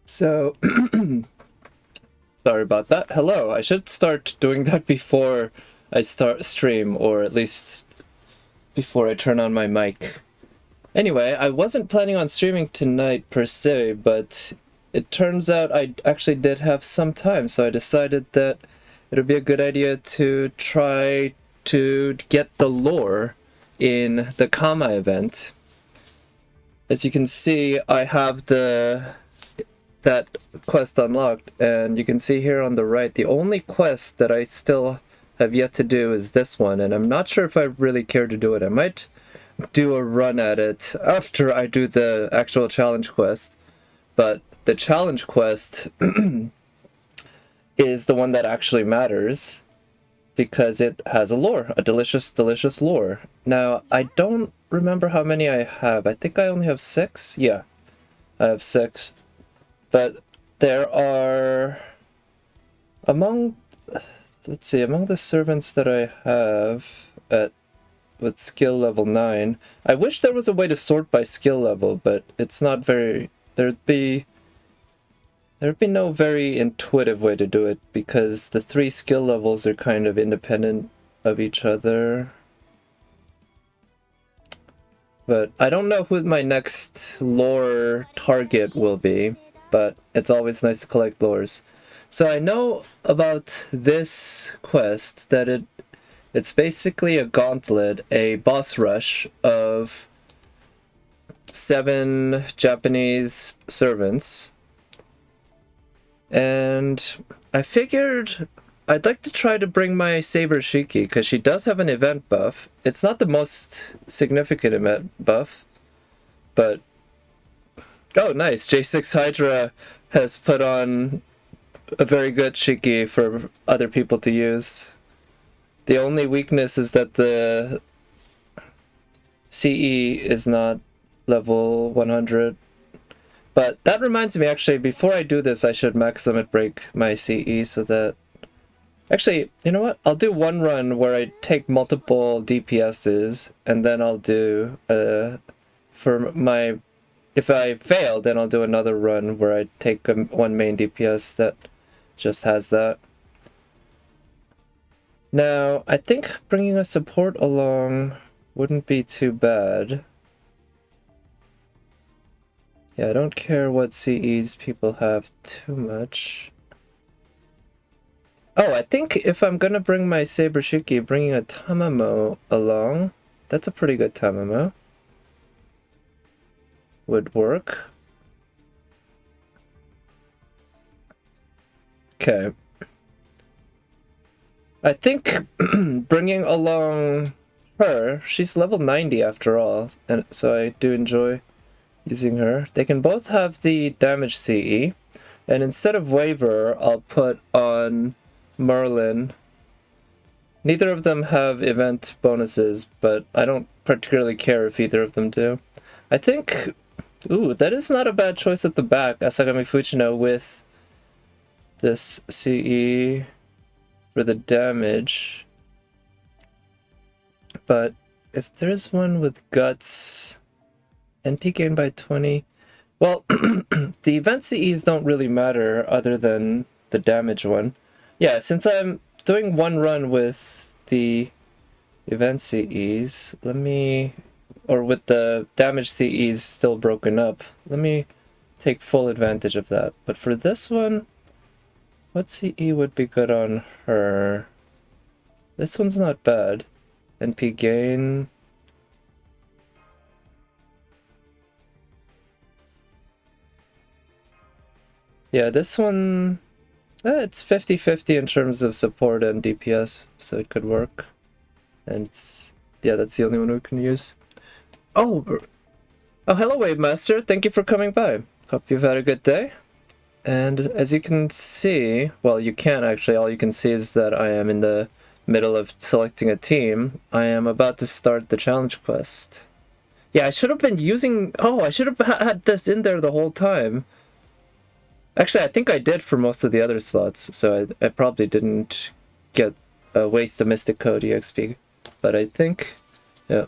So, sorry about that. Hello, I should start doing that before I start stream, or at least before I turn on my mic. Anyway, I wasn't planning on streaming tonight per se, but it turns out I actually did have some time, so I decided that it would be a good idea to try to get the lore in the Kama event. As you can see, I have that quest unlocked, and you can see here on the right, the only quest that I still have yet to do is this one, and I'm not sure if I really care to do it. I might do a run at it after I do the actual challenge quest, but the challenge quest is the one that actually matters because it has a lore, a delicious, delicious lore. Now, I don't remember how many I have. I think I only have 6. Yeah, I have 6. But there are, among the servants that I have with skill level 9, I wish there was a way to sort by skill level, but it's not very, there'd be no very intuitive way to do it, because the 3 skill levels are kind of independent of each other. But I don't know who my next lore target will be, but it's always nice to collect lores. So I know about this quest that it's basically a gauntlet, a boss rush of 7 Japanese servants. And I figured I'd like to try to bring my Saber Shiki, because she does have an event buff. It's not the most significant event buff, but... Oh, nice! J6 Hydra has put on a very good Shiki for other people to use. The only weakness is that the CE is not level 100. But that reminds me, actually, before I do this, I should max limit break my CE so that... Actually, you know what? I'll do one run where I take multiple DPSs, and then I'll do, for my... If I fail, then I'll do another run where I take one main DPS that just has that. Now, I think bringing a support along wouldn't be too bad. Yeah, I don't care what CEs people have too much. Oh, I think if I'm gonna bring my Saber Shiki, bringing a Tamamo along, that's a pretty good Tamamo, would work. Okay. I think bringing along her, she's level 90 after all, and so I do enjoy using her. They can both have the damage CE, and instead of Waver, I'll put on Merlin. Neither of them have event bonuses, but I don't particularly care if either of them do. I think... Ooh, that is not a bad choice at the back, Asagami Fujino with this CE for the damage. But if there's one with guts, NP gained by 20... Well, the event CEs don't really matter other than the damage one. Yeah, since I'm doing one run with the event CEs, let me... Or with the damage CEs still broken up, let me take full advantage of that. But for this one, what CE would be good on her? This one's not bad. NP gain... Yeah, this one... it's 50-50 in terms of support and DPS, so it could work. And it's... Yeah, that's the only one we can use. Oh, hello, Wave Master. Thank you for coming by. Hope you've had a good day. And as you can see, well, you can't actually. All you can see is that I am in the middle of selecting a team. I am about to start the challenge quest. Yeah, I should have been using... Oh, I should have had this in there the whole time. Actually, I think I did for most of the other slots, so I probably didn't get waste the Mystic Code EXP. But I think... Yeah.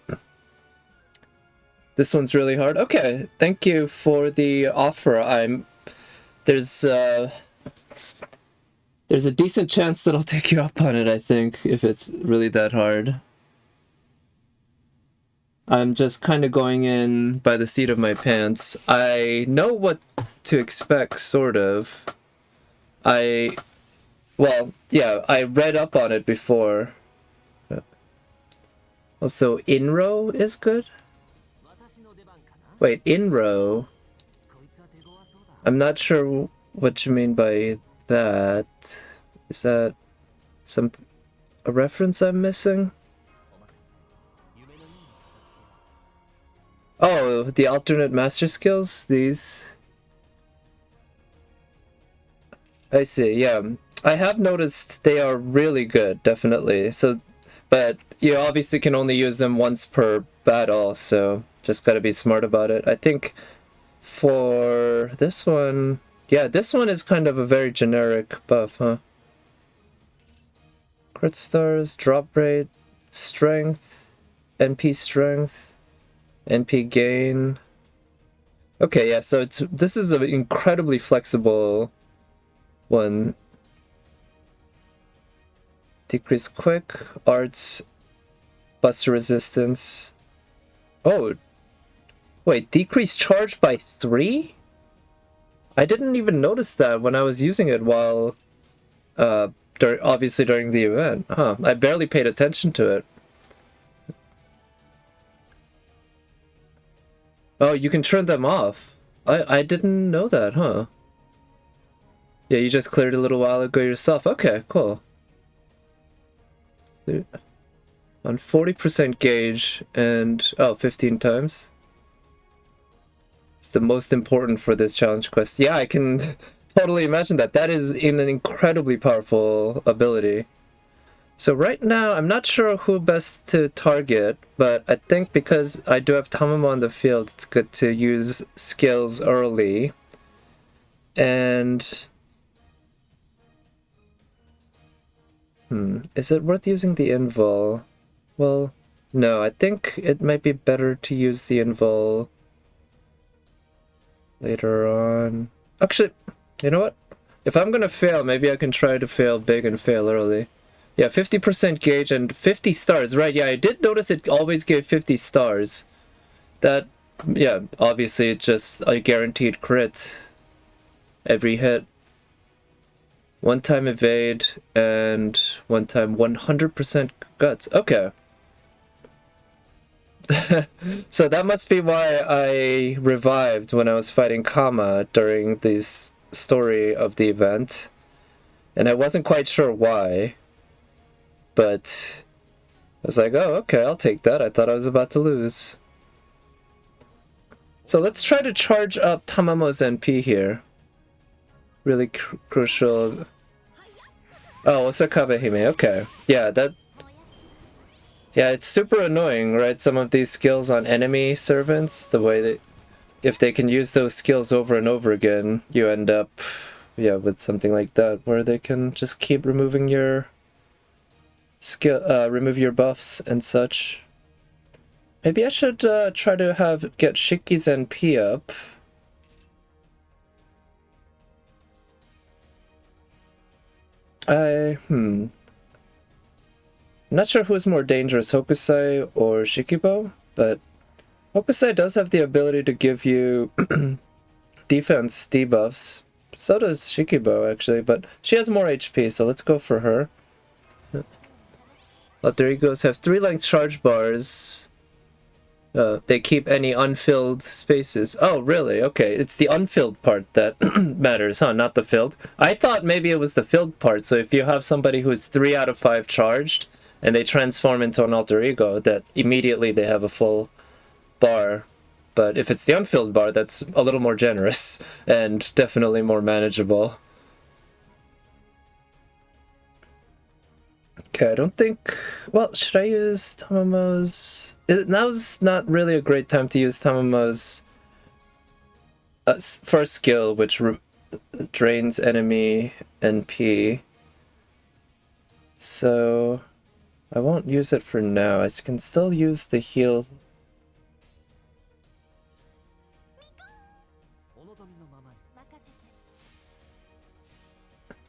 This one's really hard. Okay, thank you for the offer. I'm there's a decent chance that I'll take you up on it, I think, if it's really that hard. I'm just kind of going in by the seat of my pants. I know what to expect, sort of. Well, yeah, I read up on it before. Also, in-row is good? Wait, in-row? I'm not sure what you mean by that. Is that a reference I'm missing? Oh, the alternate master skills? These? I see, yeah. I have noticed they are really good, definitely. So, but you obviously can only use them once per battle, so just gotta be smart about it. I think for this one, yeah, this one is kind of a very generic buff, huh? Crit stars, drop rate, strength, NP strength, NP gain. Okay, yeah, so this is an incredibly flexible one. Decrease quick, arts, buster resistance. Oh, wait, decrease charge by 3? I didn't even notice that when I was using it while, obviously during the event. Huh, I barely paid attention to it. Oh, you can turn them off. I didn't know that, huh? Yeah, you just cleared a little while ago yourself. Okay, cool. On 40% gauge and, oh, 15 times. It's the most important for this challenge quest. Yeah, I can totally imagine that. That is an incredibly powerful ability. So right now, I'm not sure who best to target, but I think because I do have Tamamo on the field, it's good to use skills early. And... is it worth using the invul? Well, no, I think it might be better to use the invul later on. Actually, you know what? If I'm gonna fail, maybe I can try to fail big and fail early. Yeah, 50% gauge and 50 stars. Right, yeah, I did notice it always gave 50 stars. That, yeah, obviously it's just a guaranteed crit every hit. One time evade and one time 100% guts. Okay. So that must be why I revived when I was fighting Kama during this story of the event. And I wasn't quite sure why. But I was like, oh, okay, I'll take that. I thought I was about to lose. So let's try to charge up Tamamo's NP here. Really crucial. Oh, it's a Kabehime. Okay. Yeah, yeah, it's super annoying, right? Some of these skills on enemy servants, the way that if they can use those skills over and over again, you end up, yeah, with something like that, where they can just keep removing your remove your buffs and such. Maybe I should try to get Shiki's NP up. I'm not sure who's more dangerous, Hokusai or Shikibo, but Hokusai does have the ability to give you defense debuffs. So does Shikibo, actually, but she has more HP, so let's go for her. Alter Egos have 3 length charge bars. They keep any unfilled spaces. Oh, really? Okay, it's the unfilled part that matters, huh? Not the filled. I thought maybe it was the filled part, so if you have somebody who is 3 out of 5 charged, and they transform into an alter ego, that immediately they have a full bar. But if it's the unfilled bar, that's a little more generous, and definitely more manageable. Okay, I don't think... Well, should I use Tamamo's... Now's not really a great time to use Tamamo's first skill, which drains enemy NP. So I won't use it for now. I can still use the heal.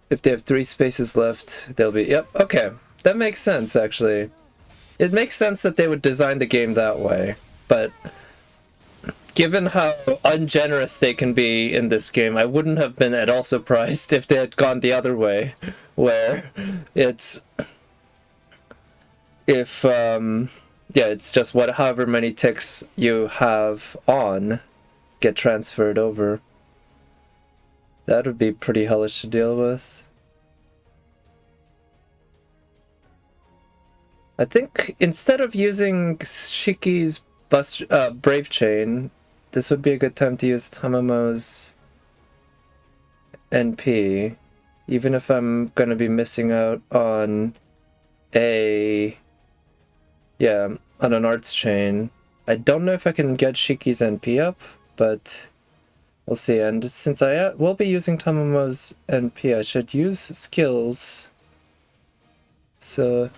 If they have 3 spaces left, they'll be... Yep, okay. That makes sense, actually. It makes sense that they would design the game that way, but given how ungenerous they can be in this game, I wouldn't have been at all surprised if they had gone the other way, where it's... If, yeah, it's just however many ticks you have on get transferred over. That would be pretty hellish to deal with. I think instead of using Shiki's Brave Chain, this would be a good time to use Tamamo's NP, even if I'm going to be missing out on on an arts chain. I don't know if I can get Shiki's NP up, but we'll see. And since I will be using Tamamo's NP, I should use skills. So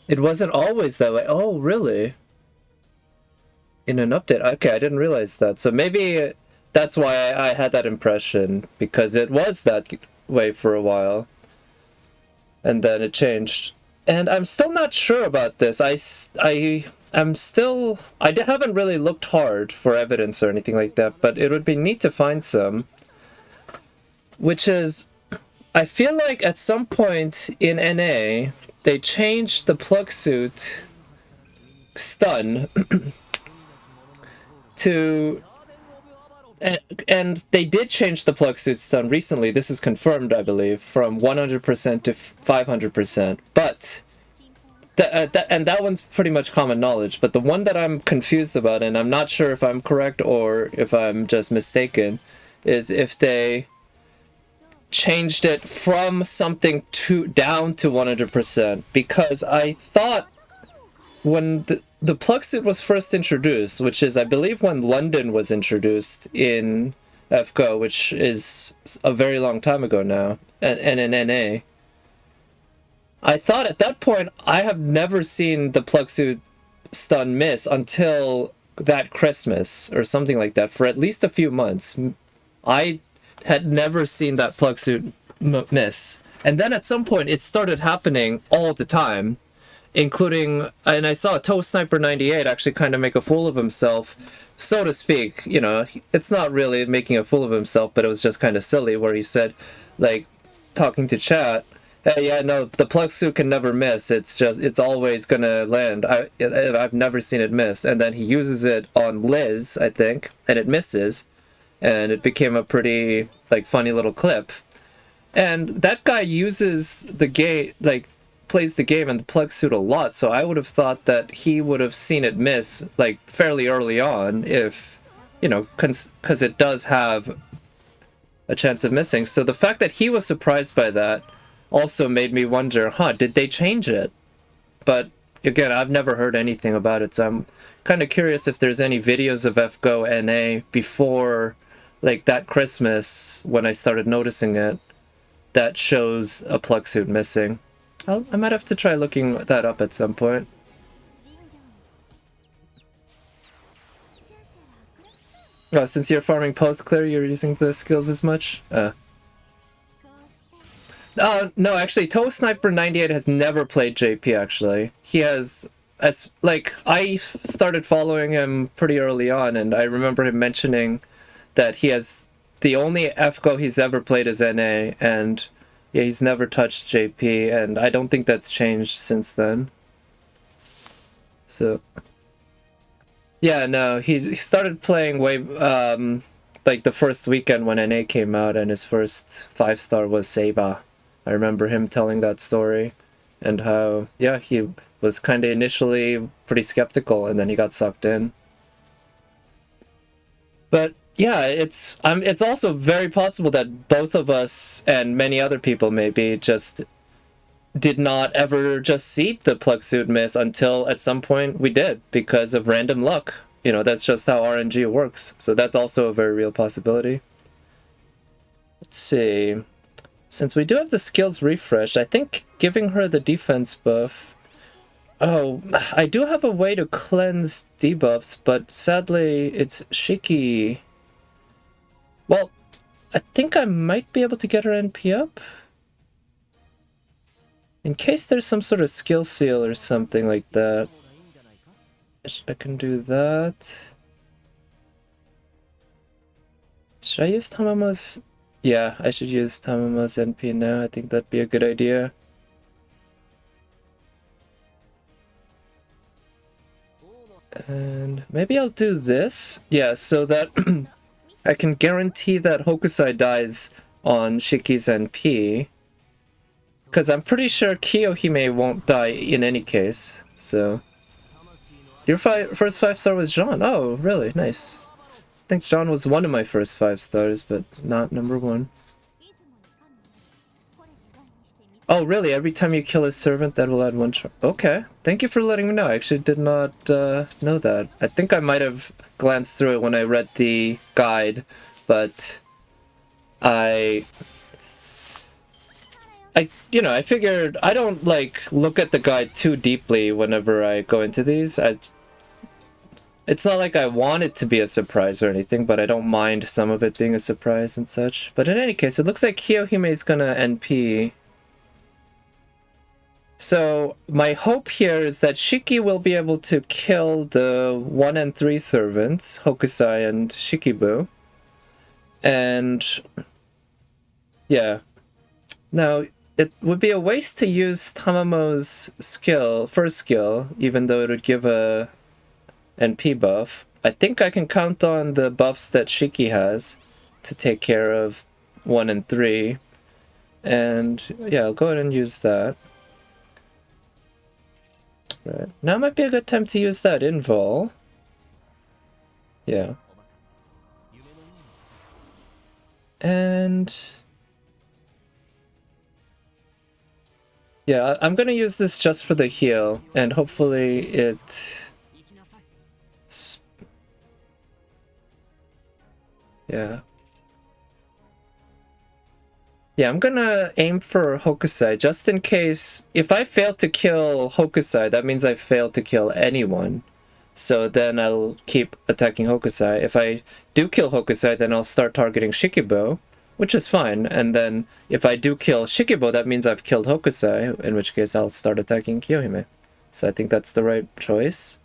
it wasn't always that way. Oh, really? In an update? Okay, I didn't realize that. So maybe that's why I had that impression, because it was that way for a while. And then it changed. And I'm still not sure about this. I haven't really looked hard for evidence or anything like that, but it would be neat to find some. Which is, I feel like at some point in NA, they changed the plug suit stun to... And they did change the plug suit stun recently. This is confirmed, I believe, from 100% to 500%. But and that one's pretty much common knowledge. But the one that I'm confused about, and I'm not sure if I'm correct or if I'm just mistaken, is if they changed it from something down to 100%. Because I thought when the plug suit was first introduced, which is, I believe, when London was introduced in FGO, which is a very long time ago now, and in NA, I thought at that point, I have never seen the plug suit stun miss until that Christmas, or something like that, for at least a few months. I had never seen that plug suit miss. And then at some point, it started happening all the time, including, and I saw Toe Sniper 98 actually kind of make a fool of himself, so to speak. You know, it's not really making a fool of himself, but it was just kind of silly, where he said, like, talking to chat, hey, yeah, no, the plug suit can never miss. It's always gonna land. I've never seen it miss. And then he uses it on Liz, I think, and it misses. And it became a pretty, like, funny little clip. And that guy uses the game, like, plays the game and the plug suit a lot, so I would have thought that he would have seen it miss, like, fairly early on, if, you know, because it does have a chance of missing. So the fact that he was surprised by that also made me wonder, did they change it? But again, I've never heard anything about it, so I'm kind of curious if there's any videos of FGO NA before, like, that Christmas, when I started noticing it, that shows a plug suit missing. I might have to try looking that up at some point. Oh, since you're farming post-clear, you're using the skills as much? No, actually, Toe Sniper 98 has never played JP, actually. He has, I started following him pretty early on, and I remember him mentioning that he has, the only FGO he's ever played is NA, and yeah, he's never touched JP, and I don't think that's changed since then. So, yeah, no, he started playing way, like the first weekend when NA came out, and his first 5-star was Seiba. I remember him telling that story, and how, yeah, he was kind of initially pretty skeptical, and then he got sucked in. But yeah, it's also very possible that both of us and many other people maybe just did not ever just see the plug suit miss until at some point we did, because of random luck. You know, that's just how RNG works. So that's also a very real possibility. Let's see. Since we do have the skills refreshed, I think giving her the defense buff... Oh, I do have a way to cleanse debuffs, but sadly it's Shiki. Well, think I might be able to get her NP up. In case there's some sort of skill seal or something like that. I can do that. Should I use Tamamo's? Yeah, I should use Tamamo's NP now. I think that'd be a good idea. And maybe I'll do this. Yeah, so that I can guarantee that Hokusai dies on Shiki's NP. Because I'm pretty sure Kiyohime won't die in any case, so... Your first 5-star was Jean? Oh, really? Nice. I think Jean was one of my first 5 stars, but not number 1. Oh, really? Every time you kill a servant, that will add 1 charm. Okay. Thank you for letting me know. I actually did not know that. I think I might have glanced through it when I read the guide, but you know, I figured I don't, like, look at the guide too deeply whenever I go into these. It's not like I want it to be a surprise or anything, but I don't mind some of it being a surprise and such. But in any case, it looks like Kiyohime is gonna NP. So, my hope here is that Shiki will be able to kill the 1 and 3 servants, Hokusai and Shikibu. And... yeah. Now, it would be a waste to use Tamamo's first skill, even though it would give a NP buff. I think I can count on the buffs that Shiki has to take care of 1 and 3. And yeah, I'll go ahead and use that. Right. Now might be a good time to use that invul. Yeah. And... yeah, I'm gonna use this just for the heal, and hopefully it... yeah. Yeah, I'm gonna aim for Hokusai, just in case... if I fail to kill Hokusai, that means I failed to kill anyone. So then I'll keep attacking Hokusai. If I do kill Hokusai, then I'll start targeting Shikibu, which is fine. And then if I do kill Shikibu, that means I've killed Hokusai, in which case I'll start attacking Kiyohime. So I think that's the right choice.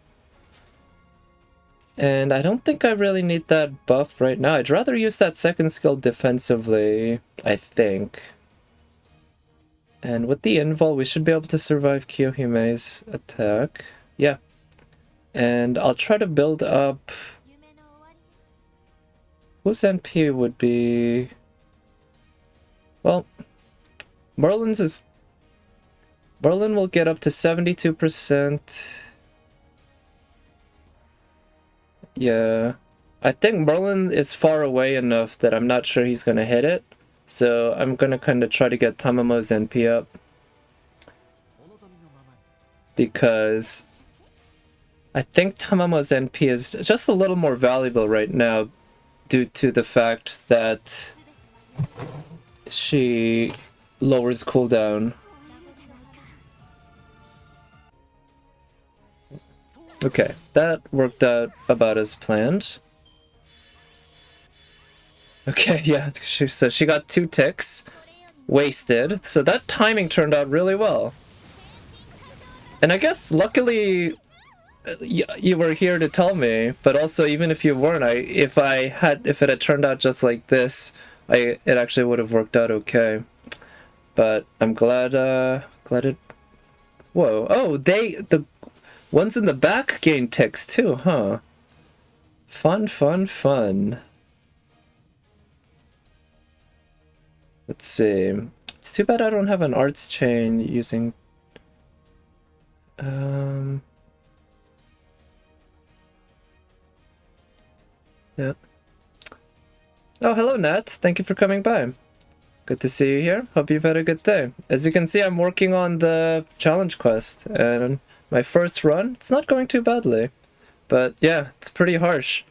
And I don't think I really need that buff right now. I'd rather use that second skill defensively, I think. And with the invul, we should be able to survive Kiyohime's attack. Yeah. And I'll try to build up... whose NP would be... well, Merlin's is... Merlin will get up to 72%. Yeah. I think Merlin is far away enough that I'm not sure he's gonna hit it. So I'm gonna kind of try to get Tamamo's NP up. Because I think Tamamo's NP is just a little more valuable right now due to the fact that she lowers cooldown. Okay, that worked out about as planned. Okay, yeah, so she got 2 ticks. Wasted. So that timing turned out really well. And I guess, luckily, you were here to tell me, but also, even if you weren't, if it had turned out just like this, it actually would have worked out okay. But I'm glad it... whoa, oh, the ones in the back gain ticks too, huh? Fun, fun, fun. Let's see. It's too bad I don't have an arts chain using... yeah. Oh, hello, Nat. Thank you for coming by. Good to see you here. Hope you've had a good day. As you can see, I'm working on the challenge quest, and my first run, it's not going too badly. But yeah, it's pretty harsh.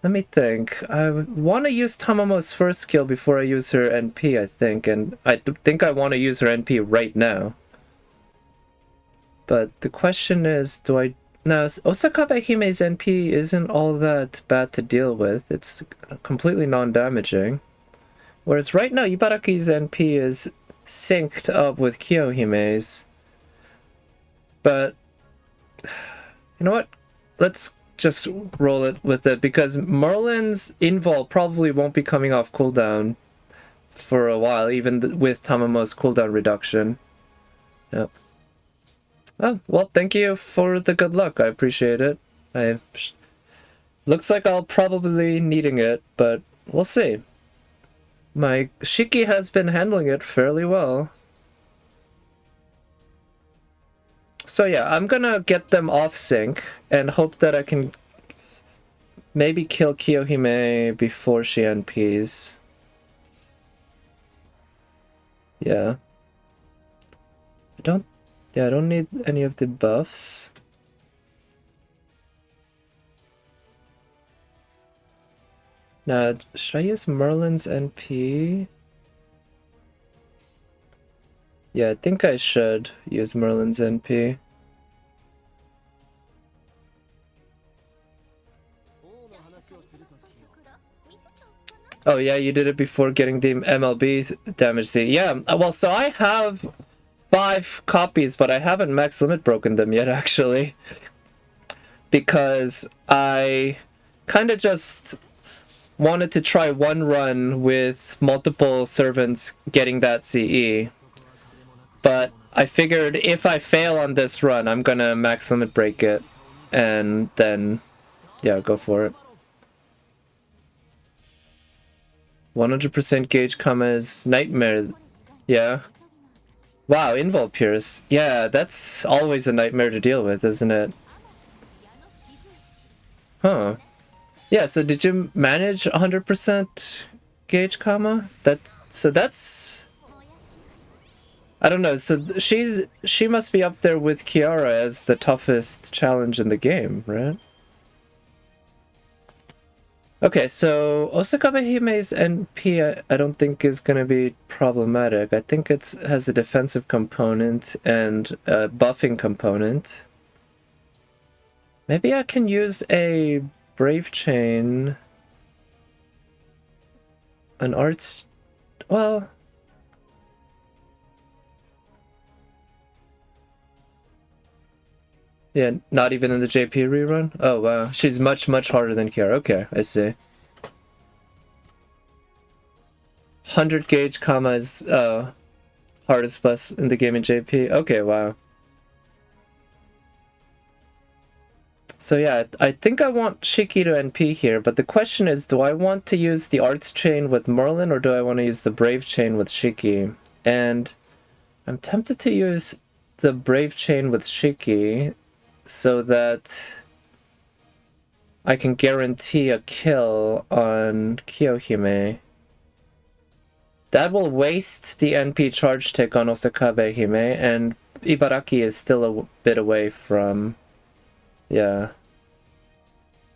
Let me think. I want to use Tamamo's first skill before I use her NP, I think. And I think I want to use her NP right now. But the question is, do I... now, Osakabe Hime's NP isn't all that bad to deal with. It's completely non-damaging. Whereas right now, Ibaraki's NP is synced up with Kiyohime's. But, you know what? Let's just roll it with it, because Merlin's invul probably won't be coming off cooldown for a while, even with Tamamo's cooldown reduction. Yep. Oh, well, thank you for the good luck. I appreciate it. Looks like I'll probably be needing it, but we'll see. My Shiki has been handling it fairly well. So yeah, I'm gonna get them off sync and hope that I can maybe kill Kiyohime before she NPs. Yeah. I don't need any of the buffs. Now, should I use Merlin's NP? Yeah, I think I should use Merlin's NP. Oh yeah, you did it before getting the MLB damage Z. Yeah, well, so I have 5 copies, but I haven't max limit broken them yet, actually. Because I kind of just wanted to try one run with multiple servants getting that CE. But I figured if I fail on this run, I'm gonna max limit break it. And then, yeah, go for it. 100% gauge commas, nightmare. Yeah. Wow, invul pierce. Yeah, that's always a nightmare to deal with, isn't it? Huh. Yeah, so did you manage 100% gauge comma? So that's... I don't know, so she must be up there with Kiara as the toughest challenge in the game, right? Okay, so Osakabe Hime's NP I don't think is going to be problematic. I think it has a defensive component and a buffing component. Maybe I can use a Brave Chain, an Arts... well... yeah, not even in the JP rerun? Oh wow, she's much, much harder than Kiara. Okay, I see. 100 gauge comma is hardest bus in the game in JP. Okay, wow. So yeah, I think I want Shiki to NP here, but the question is, do I want to use the Arts Chain with Merlin, or do I want to use the Brave Chain with Shiki? And I'm tempted to use the Brave Chain with Shiki, so that I can guarantee a kill on Kiyohime. That will waste the NP charge tick on Osakabe Hime, and Ibaraki is still a bit away from... yeah.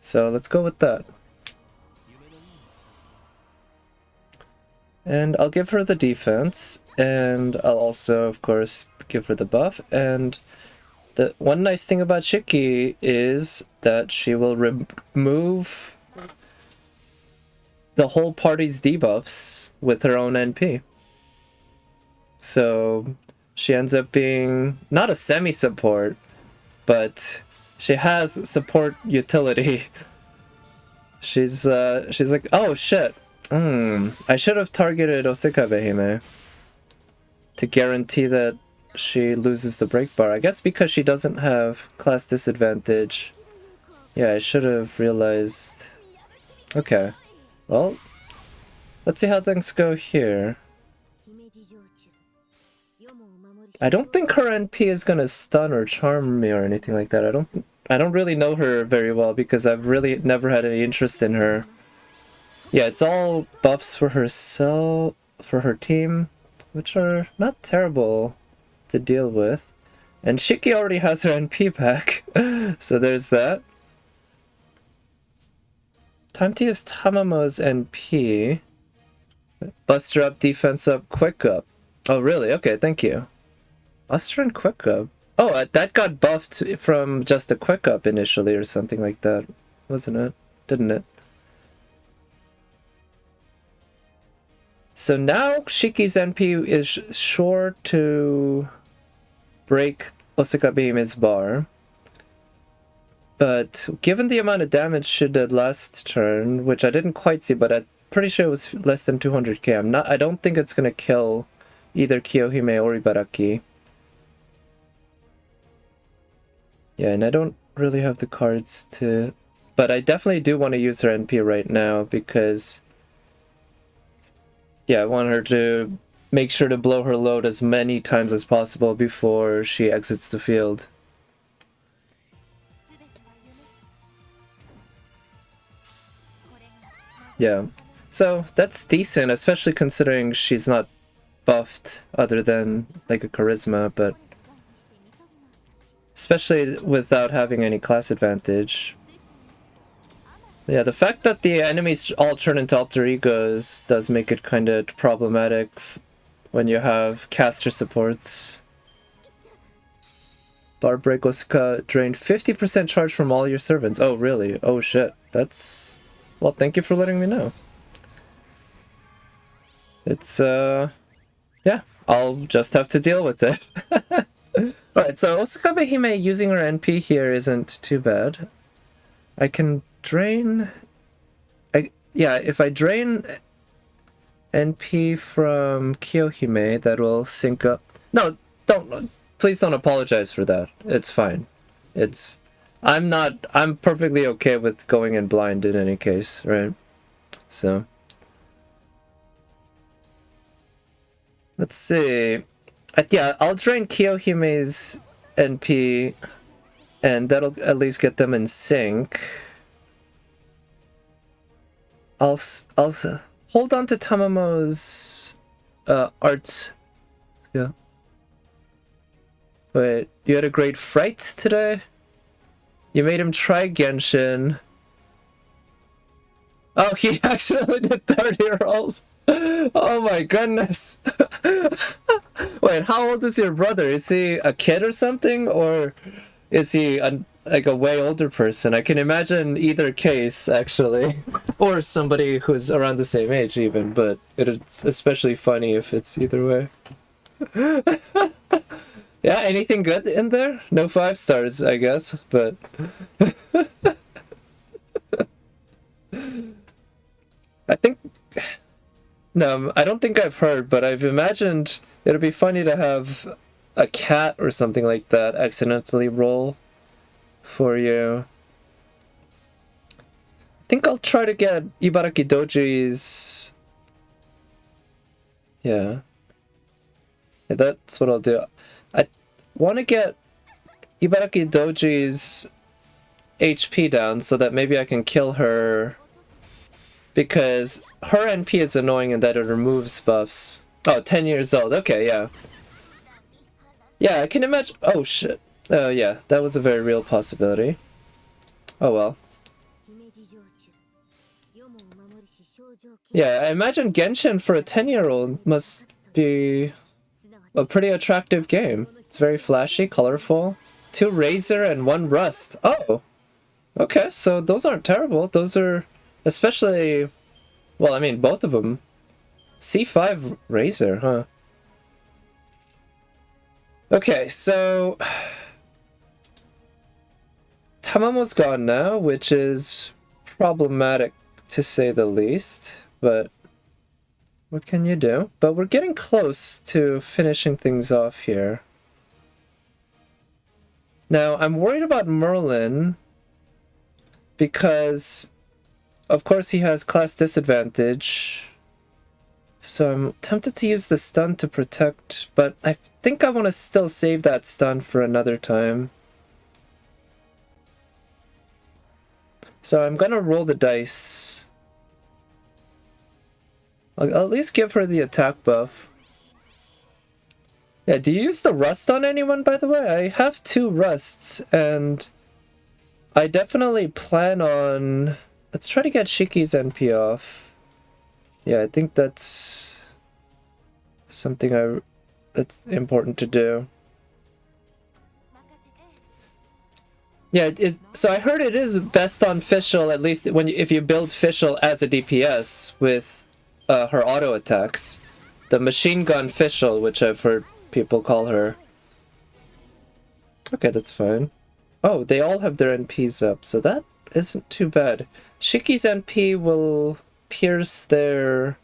So let's go with that. And I'll give her the defense, and I'll also, of course, give her the buff, and the one nice thing about Shiki is that she will remove the whole party's debuffs with her own NP. So she ends up being not a semi-support, but she has support utility. She's like, oh shit, I should have targeted Osakabe Hime to guarantee that she loses the break bar. I guess because she doesn't have class disadvantage. Yeah, I should have realized. Okay, well, let's see how things go here. I don't think her NP is gonna stun or charm me or anything like that. I don't really know her very well because I've really never had any interest in her. Yeah, it's all buffs for herself, for her team, which are not terrible to deal with. And Shiki already has her NP back, so there's that. Time to use Tamamo's NP. Buster up, defense up, quick up. Oh really? Okay, thank you. Buster and quick up. Oh, that got buffed from just a quick up initially or something like that, wasn't it? Didn't it? So now Shiki's NP is sure to break Osaka Behime's bar. But given the amount of damage she did last turn, which I didn't quite see, but I'm pretty sure it was less than 200k. I don't think it's gonna kill either Kiyohime or Ibaraki. Yeah, and I don't really have the cards to... But I definitely do want to use her NP right now because... Yeah, I want her to make sure to blow her load as many times as possible before she exits the field. Yeah, so that's decent, especially considering she's not buffed other than like a charisma, but especially without having any class advantage. Yeah, the fact that the enemies all turn into alter egos does make it kind of problematic when you have caster supports. Bar break Osaka drained 50% charge from all your servants. Oh, really? Oh, shit. That's... Well, thank you for letting me know. It's, yeah, I'll just have to deal with it. Alright, so Osaka Behime using her NP here isn't too bad. I can drain... Yeah, if I drain NP from Kiyohime, that will sync up... No, please don't apologize for that. It's fine. I'm perfectly okay with going in blind in any case, right? So... Let's see... yeah, I'll drain Kiyohime's NP, and that'll at least get them in sync. I'll hold on to Tamamo's arts. Yeah. Wait, you had a great fright today? You made him try Genshin. Oh, he accidentally did 30 rolls. Oh my goodness. Wait, how old is your brother? Is he a kid or something? Or is he like a way older person? I can imagine either case, actually. Or somebody who's around the same age even, but it's especially funny if it's either way. Yeah, anything good in there? No 5 stars, I guess, but... I think... No, I don't think I've heard, but I've imagined it'd be funny to have a cat or something like that accidentally roll for you. I think I'll try to get Ibaraki Doji's... Yeah, that's what I'll do. I want to get Ibaraki Doji's HP down so that maybe I can kill her, because her NP is annoying in that it removes buffs. Oh, 10 years old. Okay, yeah. Yeah, I can imagine... Oh, shit. Oh, yeah, that was a very real possibility. Oh, well. Yeah, I imagine Genshin for a 10-year-old must be a pretty attractive game. It's very flashy, colorful. 2 Razor and 1 Rust. Oh! Okay, so those aren't terrible. Those are... Especially... Well, I mean, both of them. C5 Razor, huh? Okay, so... Tamamo's gone now, which is problematic to say the least, but what can you do? But we're getting close to finishing things off here. Now, I'm worried about Merlin because, of course, he has class disadvantage. So I'm tempted to use the stun to protect, but I think I want to still save that stun for another time. So I'm gonna roll the dice. I'll at least give her the attack buff. Yeah, do you use the rust on anyone, by the way? I have 2 rusts, and I definitely plan on... Let's try to get Shiki's NP off. Yeah, I think that's something that's important to do. Yeah, so I heard it is best on Fischl, at least if you build Fischl as a DPS with her auto attacks. The machine gun official, which I've heard people call her. Okay, that's fine. Oh, they all have their NPs up, so that isn't too bad. Shiki's NP will pierce their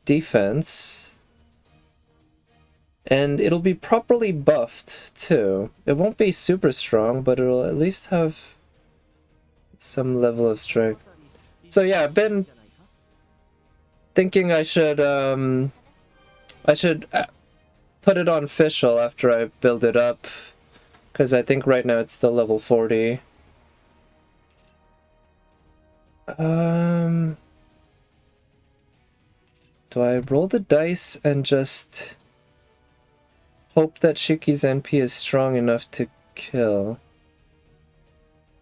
defense. And it'll be properly buffed, too. It won't be super strong, but it'll at least have some level of strength. So yeah, I've been thinking I should put it on official after I build it up, because I think right now it's still level 40. Do I roll the dice and just hope that Shiki's NP is strong enough to kill?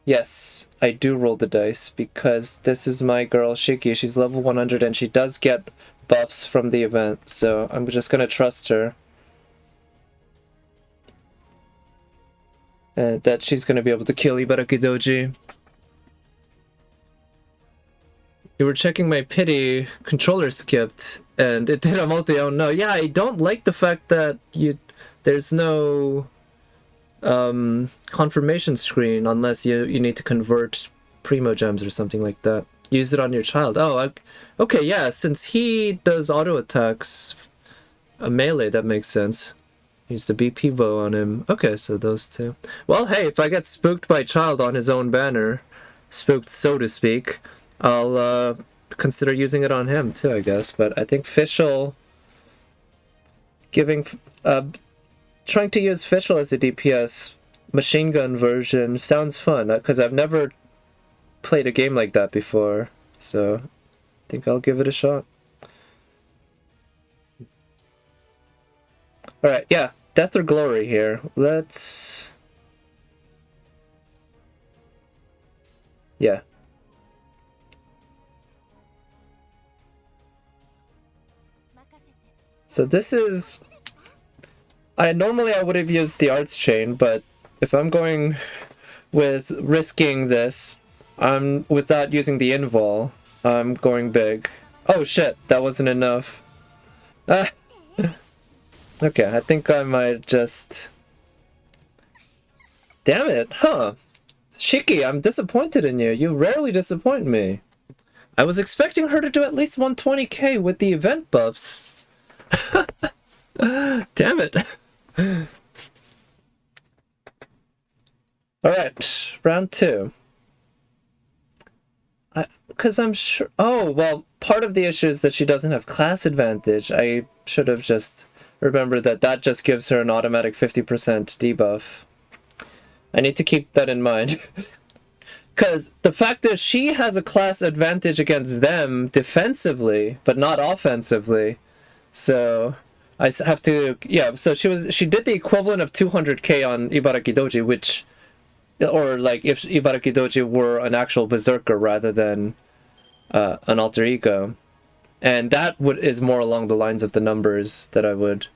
Yes, I do roll the dice because this is my girl Shiki. She's level 100 and she does get buffs from the event, so I'm just gonna trust her. That she's gonna be able to kill Ibarakidoji. You were checking my pity, controller skipped, and it did a multi. Oh no, yeah, I don't like the fact that there's no confirmation screen unless you need to convert Primo Gems or something like that. Use it on your child. Oh, okay, yeah, since he does auto attacks, a melee, that makes sense. Use the BP bow on him. Okay, so those two. Well, hey, if I get spooked by child on his own banner, spooked so to speak, I'll consider using it on him too, I guess. But I think Fischl trying to use Fischl as a DPS machine gun version sounds fun, because I've never played a game like that before, so I think I'll give it a shot. Alright, yeah, Death or Glory here. Let's... yeah. So this is... Normally I would have used the arts chain, but if I'm going with risking this, without using the invol, I'm going big. Oh shit, that wasn't enough. Ah. Okay, I think I might just... damn it, huh? Shiki, I'm disappointed in you. You rarely disappoint me. I was expecting her to do at least 120k with the event buffs. Damn it. Alright, round 2. Because I'm sure... oh, well, part of the issue is that she doesn't have class advantage. I should have just remembered that just gives her an automatic 50% debuff. I need to keep that in mind. Because the fact is, she has a class advantage against them defensively, but not offensively. So... I have to, yeah, so she did the equivalent of 200k on Ibarakidoji, which, or like if Ibarakidoji were an actual berserker rather than an alter ego. And that is more along the lines of the numbers that I would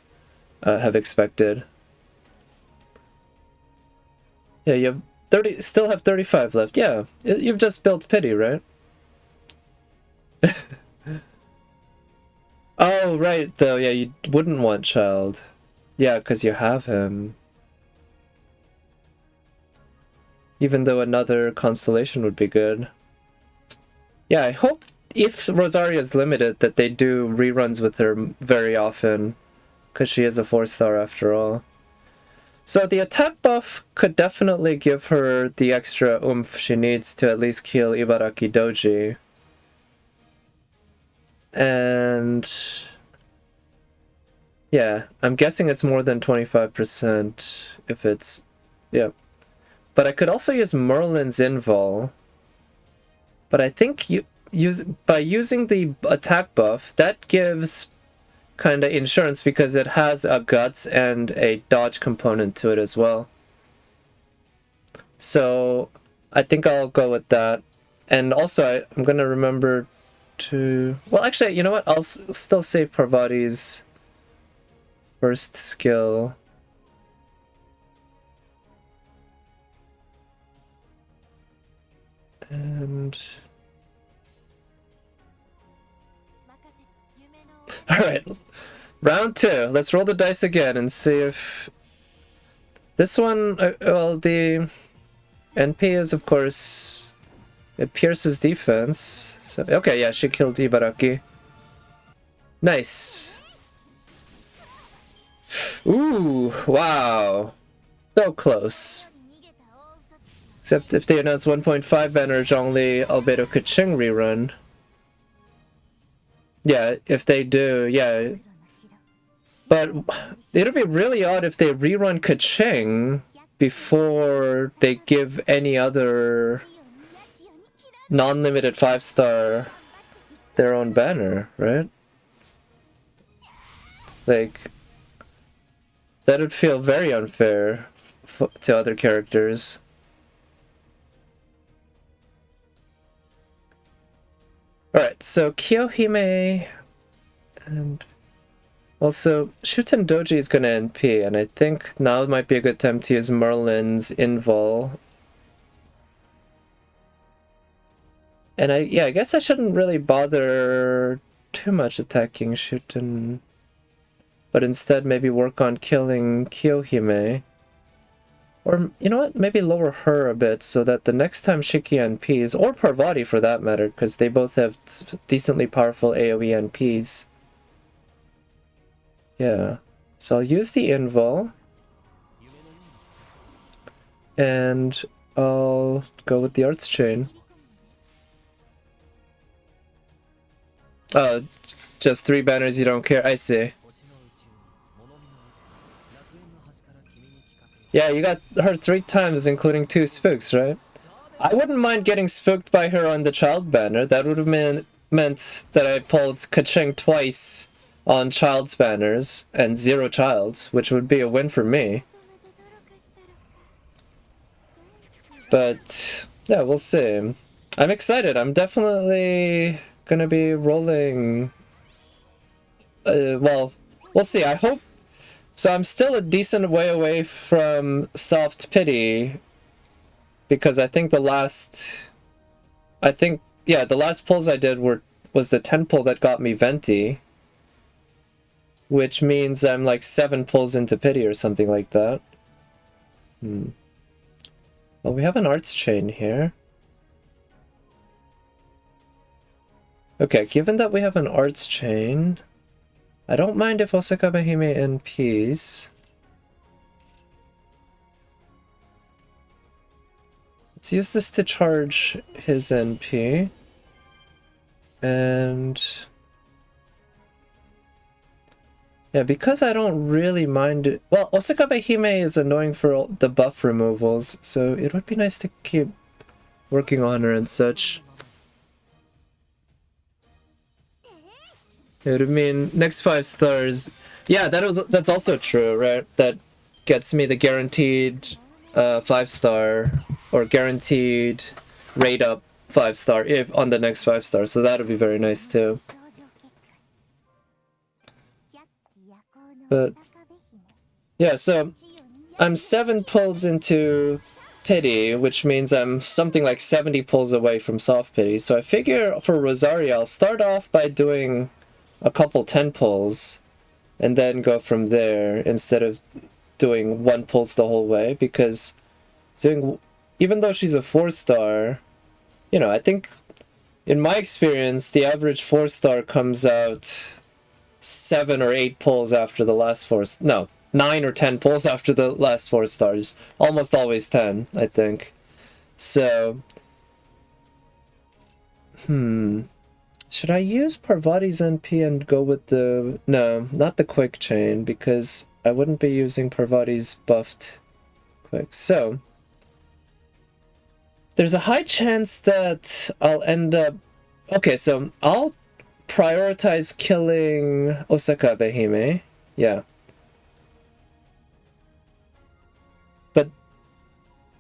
have expected. Yeah, you have still have 35 left. Yeah, you've just built pity, right? Oh, right, though, yeah, you wouldn't want child. Yeah, because you have him. Even though another constellation would be good. Yeah, I hope if Rosaria's limited that they do reruns with her very often, because she is a 4-star after all. So the attack buff could definitely give her the extra oomph she needs to at least kill Ibarakidoji. And yeah, I'm guessing it's more than 25% if it's, yeah. But I could also use Merlin's invol. But I think by using the attack buff, that gives kind of insurance because it has a guts and a dodge component to it as well. So I think I'll go with that. And also I'm going to remember to... well, actually, you know what? I'll still save Parvati's first skill. And... Alright, round 2. Let's roll the dice again and see if... This one, well, the NP is, of course, it pierces defense. So, okay, yeah, she killed Ibaraki. Nice. Ooh, wow. So close. Except if they announce 1.5 banner Zhongli Albedo Kaching rerun. Yeah, if they do, yeah. But it'll be really odd if they rerun Kaching before they give any other non-limited 5-star their own banner, right? Like, that would feel very unfair to other characters. Alright, so Kyohime and also Shuten Doji is gonna NP, and I think now might be a good time to use Merlin's Invul. And I guess I shouldn't really bother too much attacking Shuten, but instead maybe work on killing Kyohime. Or, you know what, maybe lower her a bit so that the next time Shiki NPs, or Parvati for that matter, because they both have decently powerful AoE NPs. Yeah, so I'll use the Invul. And I'll go with the Arts Chain. Oh, just 3 banners, you don't care, I see. Yeah, you got her 3 times, including 2 spooks, right? I wouldn't mind getting spooked by her on the child banner. That would have meant that I pulled Kaching twice on child's banners and 0 childs, which would be a win for me. But yeah, we'll see. I'm excited. I'm definitely gonna be rolling. Well, we'll see. I hope. So I'm still a decent way away from soft pity, because I think the last pulls I did was the 10 pull that got me Venti, which means I'm like 7 pulls into pity or something like that. Well, we have an Arts Chain here. Okay, given that we have an Arts Chain, I don't mind if Osaka Mahime NPs. Let's use this to charge his NP. And yeah, because I don't really mind it. Well, Osaka Mahime is annoying for the buff removals, so it would be nice to keep working on her and such. It would mean next 5 stars. Yeah, that's also true, right? That gets me the guaranteed 5-star or guaranteed rate up 5-star if on the next 5-star. So that would be very nice too. But yeah, so I'm 7 pulls into pity, which means I'm something like 70 pulls away from soft pity. So I figure for Rosario, I'll start off by doing a couple 10 pulls and then go from there instead of doing 1 pulls the whole way, because even though she's a 4-star, you know, I think in my experience the average 4-star comes out 7 or 8 pulls after the last 9 or 10 pulls after the last 4 stars. Almost always 10, I think. So should I use Parvati's NP and go with the... No, not the quick chain, because I wouldn't be using Parvati's buffed quick. So there's a high chance that I'll end up... Okay, so I'll prioritize killing Osaka Behime. Yeah. But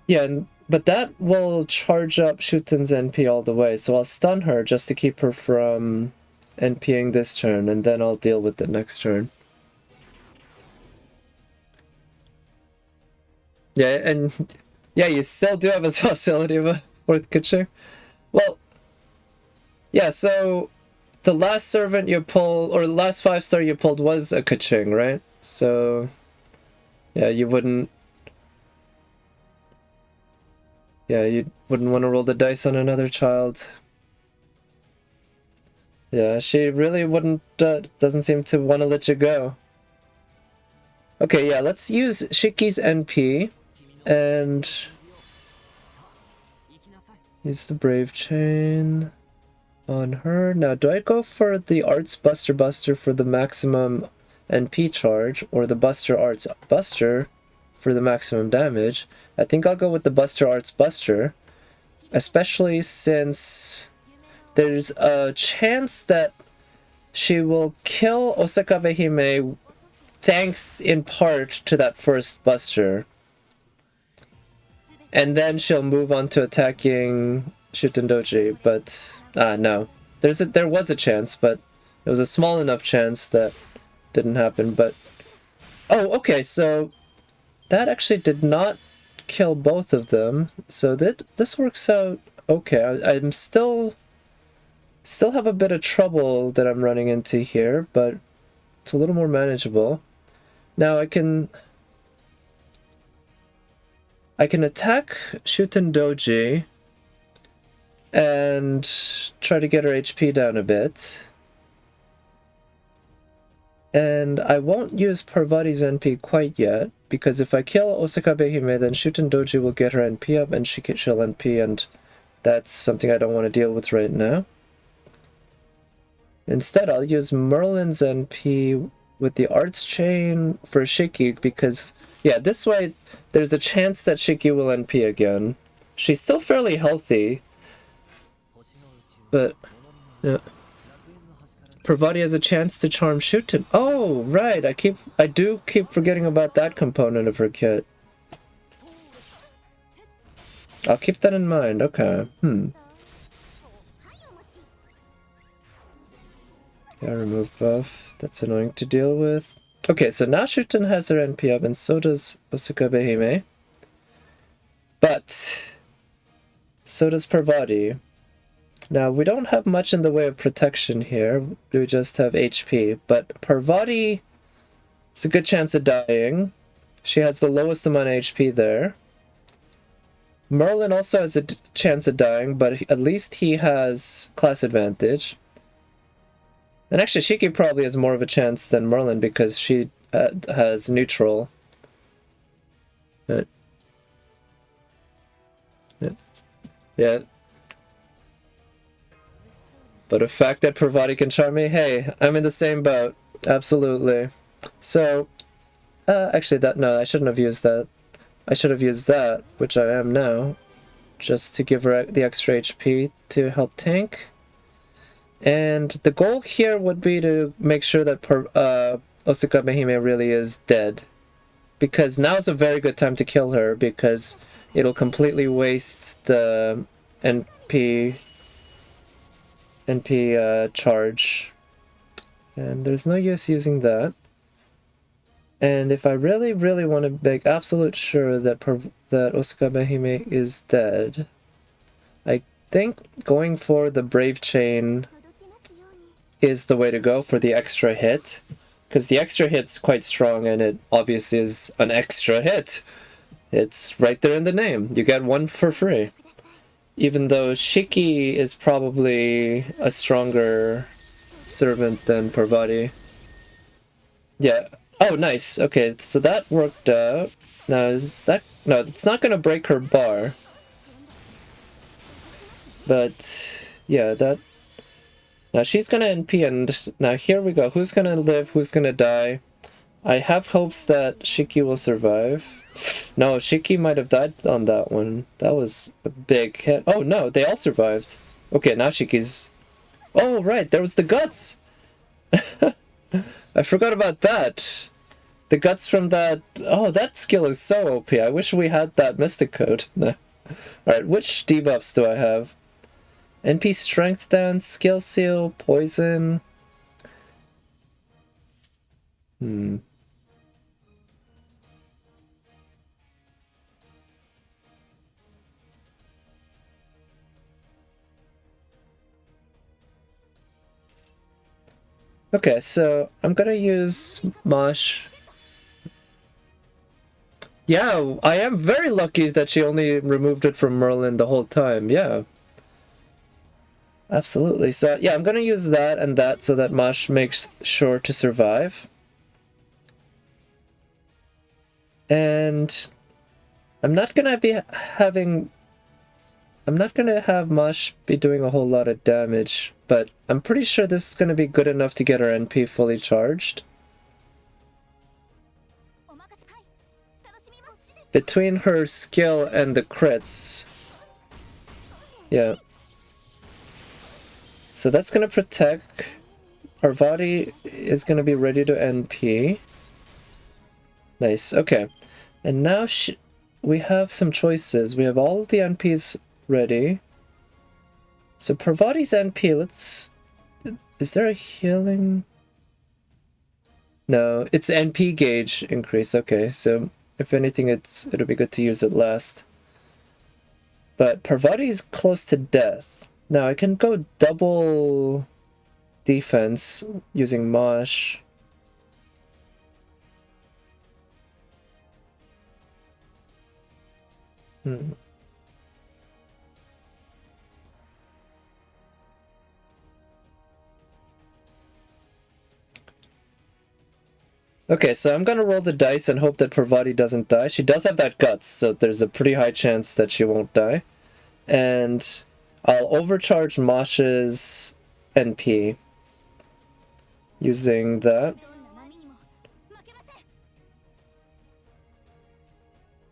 yeah, but that will charge up Shuten's NP all the way, so I'll stun her just to keep her from NPing this turn, and then I'll deal with it next turn. Yeah, and yeah, you still do have a possibility of a 4th Kaching. Well, yeah, so the last servant you pulled, or the last 5-star you pulled was a Kaching, right? So, yeah, you wouldn't... Yeah, you wouldn't want to roll the dice on another child. Yeah, she really wouldn't, doesn't seem to want to let you go. Okay, yeah, let's use Shiki's NP, and... use the Brave Chain on her. Now, do I go for the Arts Buster for the maximum NP charge, or the Buster Arts Buster for the maximum damage? I think I'll go with the Buster Arts Buster, especially since there's a chance that she will kill Osakabe Hime thanks in part to that first Buster. And then she'll move on to attacking Shutendoji, but no. There was a chance, but it was a small enough chance that didn't happen, but... Oh, okay, so that actually did not kill both of them, so this works out okay. I'm still have a bit of trouble that I'm running into here, but it's a little more manageable. Now I can attack Shutendoji and try to get her HP down a bit. And I won't use Parvati's NP quite yet, because if I kill Osakabe Hime, then Shutendoji will get her NP up and she'll NP, and that's something I don't want to deal with right now. Instead, I'll use Merlin's NP with the Arts Chain for Shiki, because, yeah, this way there's a chance that Shiki will NP again. She's still fairly healthy, but, yeah. Parvati has a chance to charm Shuten. Oh, right, I do keep forgetting about that component of her kit. I'll keep that in mind, okay. Yeah, remove buff. That's annoying to deal with. Okay, so now Shuten has her NP up, and so does Osakabe Hime. But so does Parvati. Now, we don't have much in the way of protection here. We just have HP. But Parvati has a good chance of dying. She has the lowest amount of HP there. Merlin also has a chance of dying, but at least he has class advantage. And actually, Shiki probably has more of a chance than Merlin because she has neutral. Yeah. But the fact that Parvati can charm me, hey, I'm in the same boat. Absolutely. So, actually, no, I shouldn't have used that. I should have used that, which I am now, just to give her the extra HP to help tank. And the goal here would be to make sure that Osakabe Hime really is dead. Because now's a very good time to kill her, because it'll completely waste the NP charge. And there's no use using that. And if I really, really want to make absolute sure that Osakabe Hime is dead, I think going for the Brave Chain is the way to go for the extra hit. Because the extra hit's quite strong, and it obviously is an extra hit. It's right there in the name. You get one for free. Even though Shiki is probably a stronger servant than Parvati. Yeah. Oh, nice. Okay, so that worked out. Now, no, it's not going to break her bar. But, yeah, that... Now, she's going to NP, and now here we go. Who's going to live? Who's going to die? I have hopes that Shiki will survive. No, Shiki might have died on that one. That was a big hit. Oh, no, they all survived. Okay, now Shiki's... Oh, right, there was the guts! I forgot about that. The guts from that... Oh, that skill is so OP. I wish we had that Mystic Code. Alright, which debuffs do I have? NP Strength Dance, Skill Seal, Poison... Okay, so I'm gonna use Mosh. Yeah, I am very lucky that she only removed it from Merlin the whole time. Yeah. Absolutely. So yeah, I'm gonna use that and that so that Mosh makes sure to survive. And I'm not gonna have Mosh be doing a whole lot of damage, but I'm pretty sure this is gonna be good enough to get our NP fully charged. Between her skill and the crits. Yeah. So that's gonna protect. Parvati is gonna be ready to NP. Nice, okay. And now we have some choices. We have all of the NPs ready. So Parvati's NP, let's... Is there a healing? No, it's NP gauge increase. Okay, so if anything, it'll be good to use it last. But Parvati's close to death. Now I can go double defense using Mosh. Okay, so I'm gonna roll the dice and hope that Parvati doesn't die. She does have that guts, so there's a pretty high chance that she won't die. And I'll overcharge Mosh's NP using that.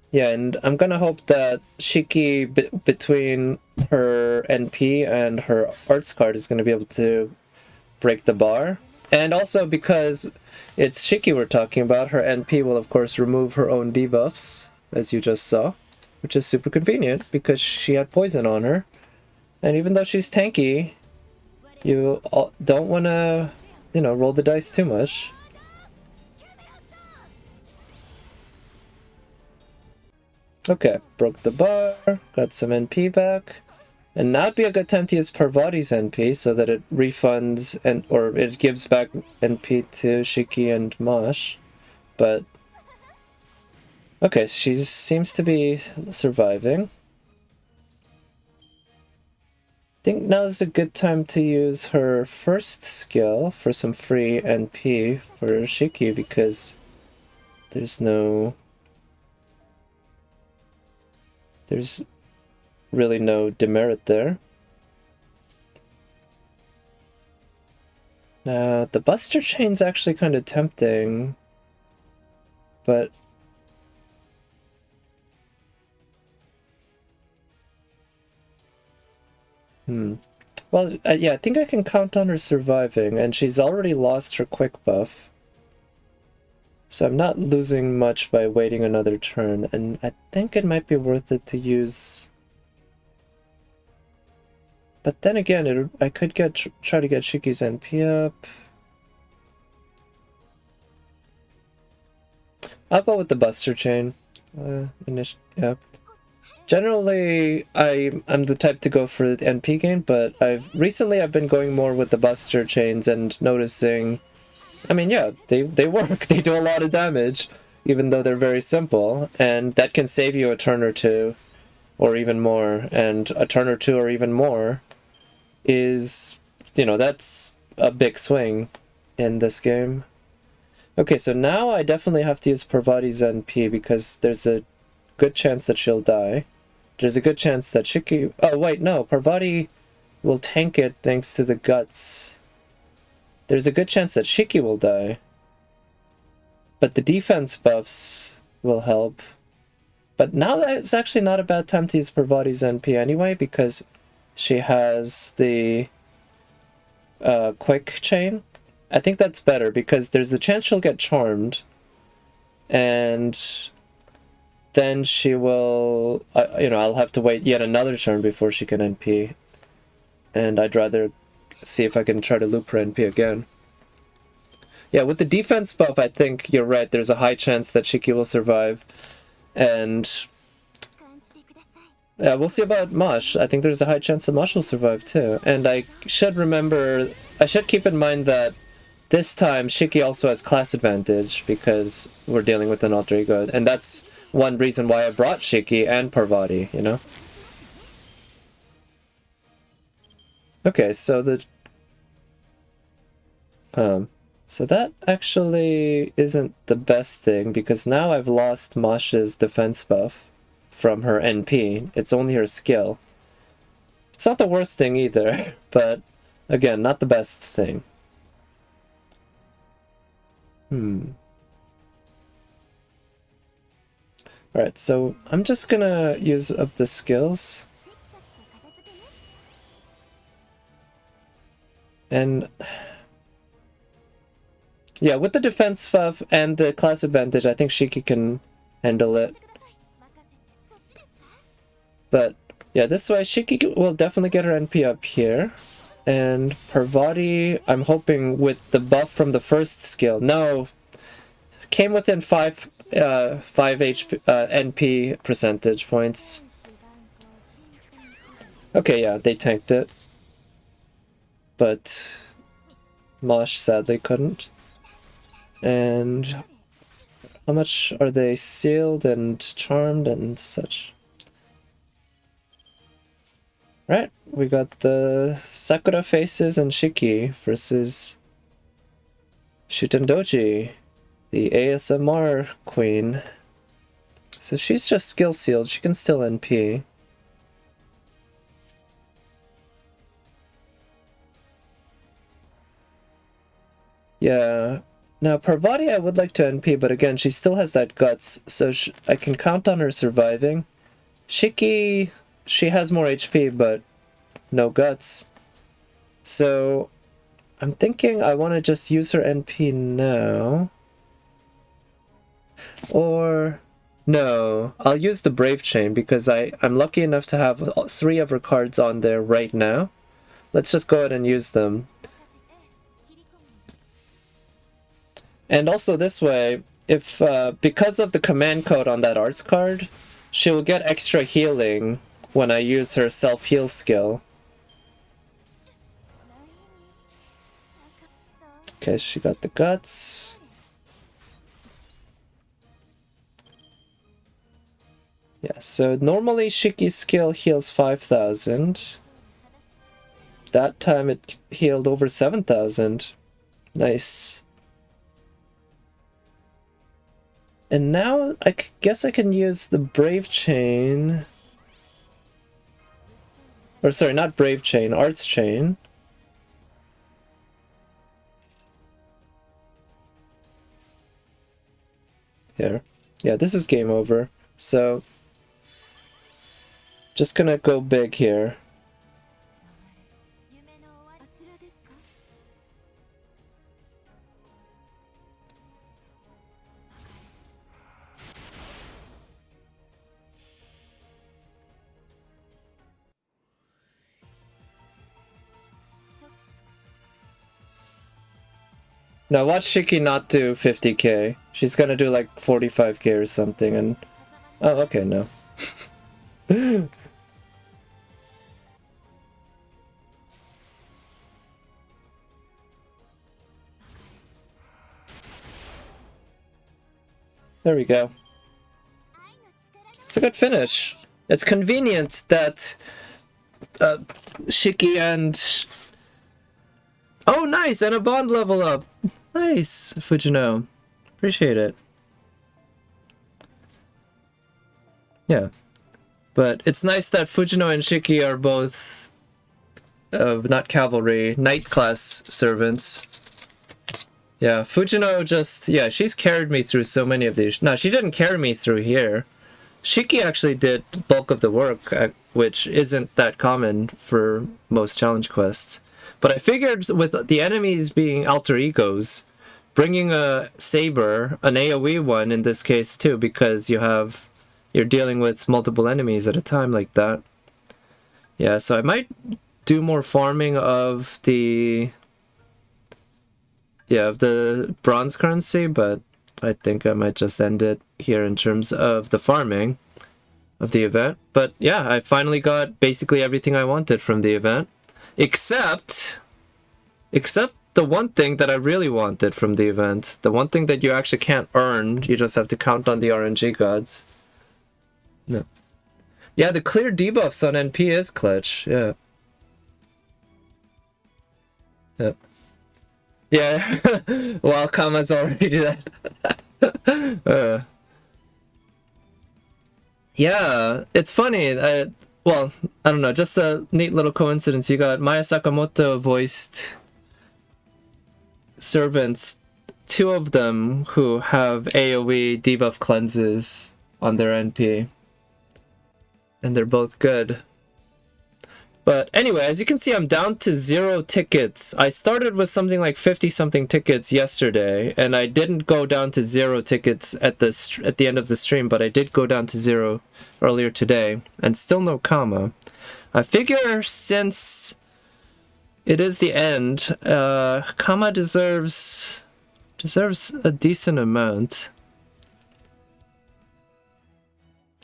Yeah, and I'm gonna hope that Shiki, between her NP and her arts card, is gonna be able to break the bar. And also because it's Shiki we're talking about, her NP will of course remove her own debuffs, as you just saw, which is super convenient because she had poison on her. And even though she's tanky, you don't want to, roll the dice too much. Okay, broke the bar, got some NP back. And now would be a good time to use Parvati's NP so that it refunds or it gives back NP to Shiki and Mosh. But okay, she seems to be surviving. I think now is a good time to use her first skill for some free NP for Shiki because there's really no demerit there. Now, the Buster Chain's actually kind of tempting, but well, yeah, I think I can count on her surviving, and she's already lost her quick buff. So I'm not losing much by waiting another turn, and I think it might be worth it to use... But then again, I could try to get Shiki's NP up. I'll go with the Buster Chain. Yeah. Generally, I'm the type to go for the NP gain, but recently I've been going more with the Buster Chains and noticing... I mean, yeah, they work. They do a lot of damage, even though they're very simple, and that can save you a turn or two, or even more, and a turn or two or even more is, that's a big swing in this game. Okay, so now I definitely have to use Parvati's NP because there's a good chance that she'll die. There's a good chance that Shiki... Oh, wait, no, Parvati will tank it thanks to the guts. There's a good chance that Shiki will die. But the defense buffs will help. But now it's actually not a bad time to use Parvati's NP anyway, because she has the quick chain. I think that's better, because there's a chance she'll get charmed. And then she will... I'll have to wait yet another turn before she can NP. And I'd rather see if I can try to loop her NP again. Yeah, with the defense buff, I think you're right. There's a high chance that Shiki will survive. And yeah, we'll see about Mosh. I think there's a high chance that Mosh will survive too. And I should keep in mind that this time Shiki also has class advantage because we're dealing with an alter ego, and that's one reason why I brought Shiki and Parvati, you know? Okay, so so that actually isn't the best thing, because now I've lost Masha's defense buff from her NP. It's only her skill. It's not the worst thing either, but again, not the best thing. Alright, so I'm just gonna use up the skills. And yeah, with the defense buff and the class advantage, I think Shiki can handle it. But yeah, this way Shiki will definitely get her NP up here. And Parvati, I'm hoping with the buff from the first skill. No, came within 5 HP, NP percentage points. Okay, yeah, they tanked it. But Mosh sadly couldn't. And how much are they sealed and charmed and such? Right, we got the Sakura Faces and Shiki versus Shutendoji, the ASMR queen. So she's just skill sealed, she can still NP. Yeah, now Parvati I would like to NP, but again, she still has that guts, so I can count on her surviving. Shiki, she has more HP, but no guts. So I'm thinking I want to just use her NP now. Or no, I'll use the Brave Chain because I'm lucky enough to have 3 of her cards on there right now. Let's just go ahead and use them. And also this way, if because of the command code on that arts card, she will get extra healing when I use her self-heal skill. Okay, she got the guts. Yeah, so normally Shiki's skill heals 5,000. That time it healed over 7,000. Nice. And now I guess I can use the Brave Chain. Or sorry, not Brave Chain, Arts Chain. Here. Yeah, this is game over. So, just gonna go big here. Now watch Shiki not do 50k. She's gonna do like 45k or something and... Oh, okay, no. There we go. It's a good finish. It's convenient that Shiki and... Oh, nice! And a bond level up! Nice, Fujino. Appreciate it. Yeah. But it's nice that Fujino and Shiki are both... not cavalry, knight class servants. Yeah, Fujino just... Yeah, she's carried me through so many of these. No, she didn't carry me through here. Shiki actually did bulk of the work, which isn't that common for most challenge quests. But I figured with the enemies being alter egos, bringing a saber, an AoE one in this case too, because you're dealing with multiple enemies at a time like that. Yeah, so I might do more farming of the bronze currency, but I think I might just end it here in terms of the farming of the event. But yeah, I finally got basically everything I wanted from the event. Except the one thing that I really wanted from the event. The one thing that you actually can't earn. You just have to count on the RNG gods. No. Yeah, the clear debuffs on NP is clutch. Yeah. Yep. Yeah. Well, Kama's already dead. Yeah, it's funny. Well, I don't know. Just a neat little coincidence. You got Maya Sakamoto voiced servants, two of them who have AoE debuff cleanses on their NP. And they're both good. But anyway, as you can see, I'm down to 0 tickets. I started with something like 50-something tickets yesterday, and I didn't go down to 0 tickets at the end of the stream, but I did go down to 0 earlier today, and still no Kama. I figure since it is the end, Kama deserves a decent amount.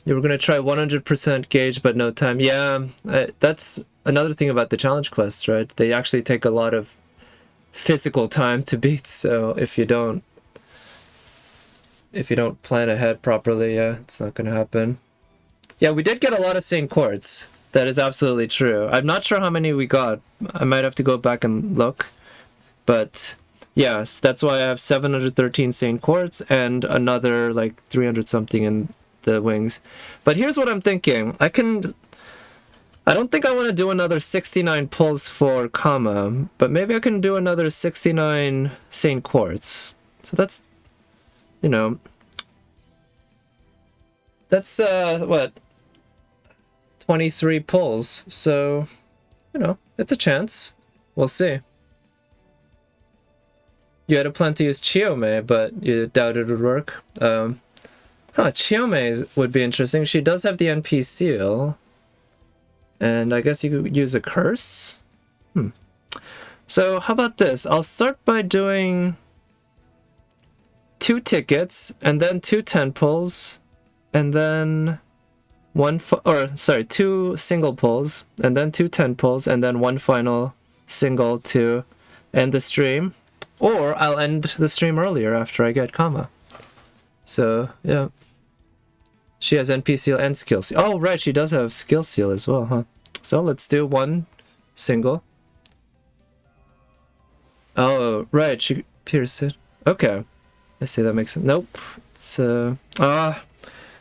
You were gonna try 100% gauge, but no time. Yeah, that's another thing about the challenge quests, right? They actually take a lot of physical time to beat. So if you don't plan ahead properly, yeah, it's not gonna happen. Yeah, we did get a lot of Saint Quartz. That is absolutely true. I'm not sure how many we got. I might have to go back and look, but yes, that's why I have 713 Saint Quartz and another like 300 something in the wings. But here's what I'm thinking. I don't think I want to do another 69 pulls for Kama, but maybe I can do another 69 Saint Quartz. So that's, you know, that's what, 23 pulls. So, you know, it's a chance. We'll see. You had a plan to use Chiome, but you doubted it would work. Chiome would be interesting. She does have the NP seal. And I guess you could use a curse? So how about this? I'll start by doing 2 tickets, and then 2 10 pulls, and then 2 single pulls, and then 2 10 pulls, and then 1 final single to end the stream. Or I'll end the stream earlier after I get Kama. So, yeah. She has NP seal and skill seal. Oh, right, she does have skill seal as well, huh? So let's do 1 single. Oh, right, she pierced it. Okay. I see, that makes sense. Nope. It's, I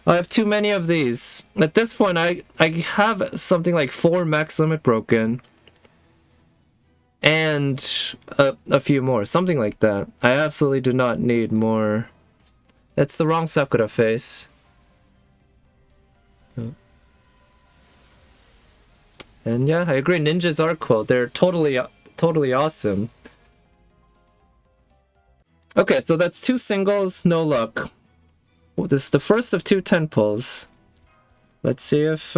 have too many of these. At this point, I have something like 4 max limit broken. And a few more. Something like that. I absolutely do not need more. That's the wrong Sakura face. And yeah, I agree. Ninjas are cool. They're totally awesome. Okay, so that's 2 singles, no luck. Well, this is the first of 2 10 pulls. Let's see if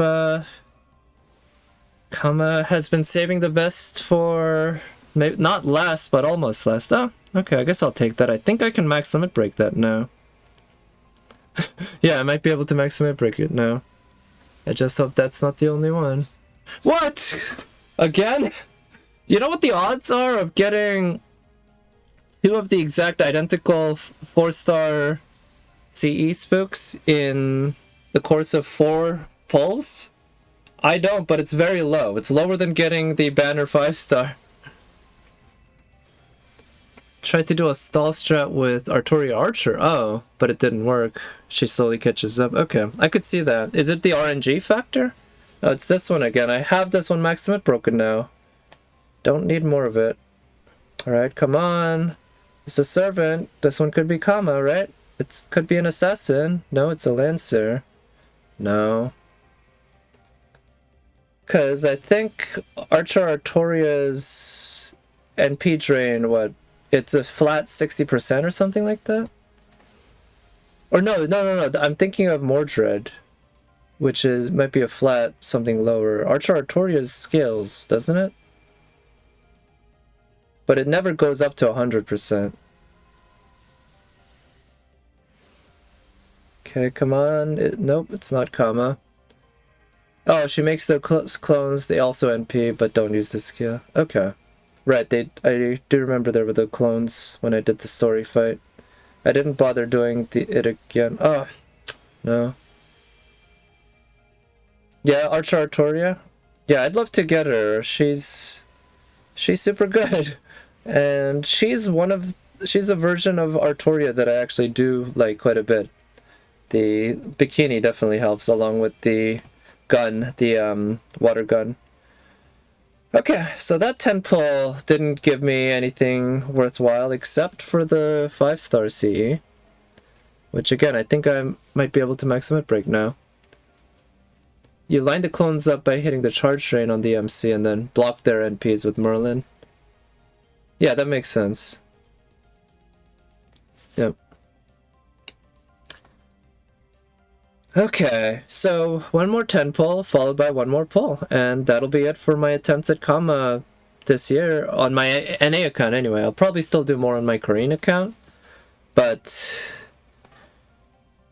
Kama has been saving the best for maybe not last, but almost last. Oh, okay, I guess I'll take that. I think I can max limit break that now. Yeah, I might be able to max limit break it now. I just hope that's not the only one. What? Again? You know what the odds are of getting 2 of the exact identical 4-star CE spooks in the course of 4 pulls? I don't, but it's very low. It's lower than getting the banner 5-star. Tried to do a stall strat with Arturia Archer. Oh, but it didn't work. She slowly catches up. Okay, I could see that. Is it the RNG factor? Oh, it's this one again. I have this one max limit broken now. Don't need more of it. Alright, come on. It's a servant. This one could be Kama, right? It could be an assassin. No, it's a lancer. No. Because I think Archer Artoria's NP drain, what? It's a flat 60% or something like that? Or no. I'm thinking of Mordred, which might be a flat something lower. Archer Artoria's scales, doesn't it? But it never goes up to 100%. Okay, come on. Nope, it's not Kama. Oh, she makes the clones, they also NP, but don't use the skill. Okay. Right, I do remember there were the clones when I did the story fight. I didn't bother doing it again. Oh, no. Yeah, Archer Artoria. Yeah, I'd love to get her. She's super good. And she's a version of Artoria that I actually do like quite a bit. The bikini definitely helps along with the gun, the water gun. Okay, so that 10 pull didn't give me anything worthwhile except for the 5-star CE. Which again, I think I might be able to maximum break now. You line the clones up by hitting the charge drain on the MC and then block their NPs with Merlin. Yeah, that makes sense. Yep. Okay, so one more 10 pull followed by one more pull, and that'll be it for my attempts at comma this year on my NA account anyway. I'll probably still do more on my Korean account, but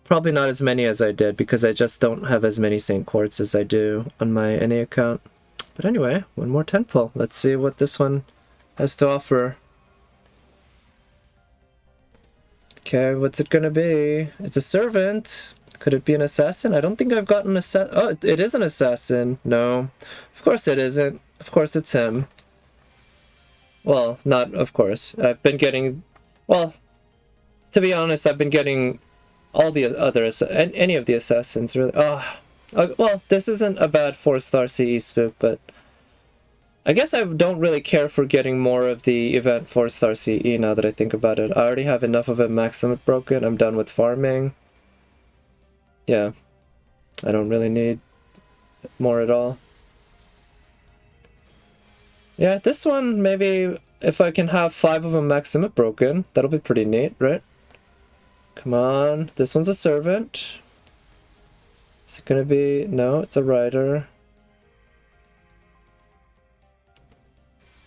probably not as many as I did because I just don't have as many St. Quartz as I do on my NA account. But anyway, one more 10 pull. Let's see what this one has to offer. Okay, what's it gonna be? It's a servant. Could it be an assassin? I don't think I've gotten an assassin. Oh, it is an assassin. No, of course it isn't. Of course it's him. Well, not of course. I've been getting... Well, to be honest, I've been getting all the other... Any of the assassins, really. Oh, well, this isn't a bad 4-star CE spook, but... I guess I don't really care for getting more of the event 4-star CE now that I think about it. I already have enough of it maximum broken. I'm done with farming. Yeah, I don't really need more at all. Yeah, this one, maybe if I can have 5 of them maximum broken, that'll be pretty neat, right? Come on, this one's a servant. Is it gonna be... No, it's a rider.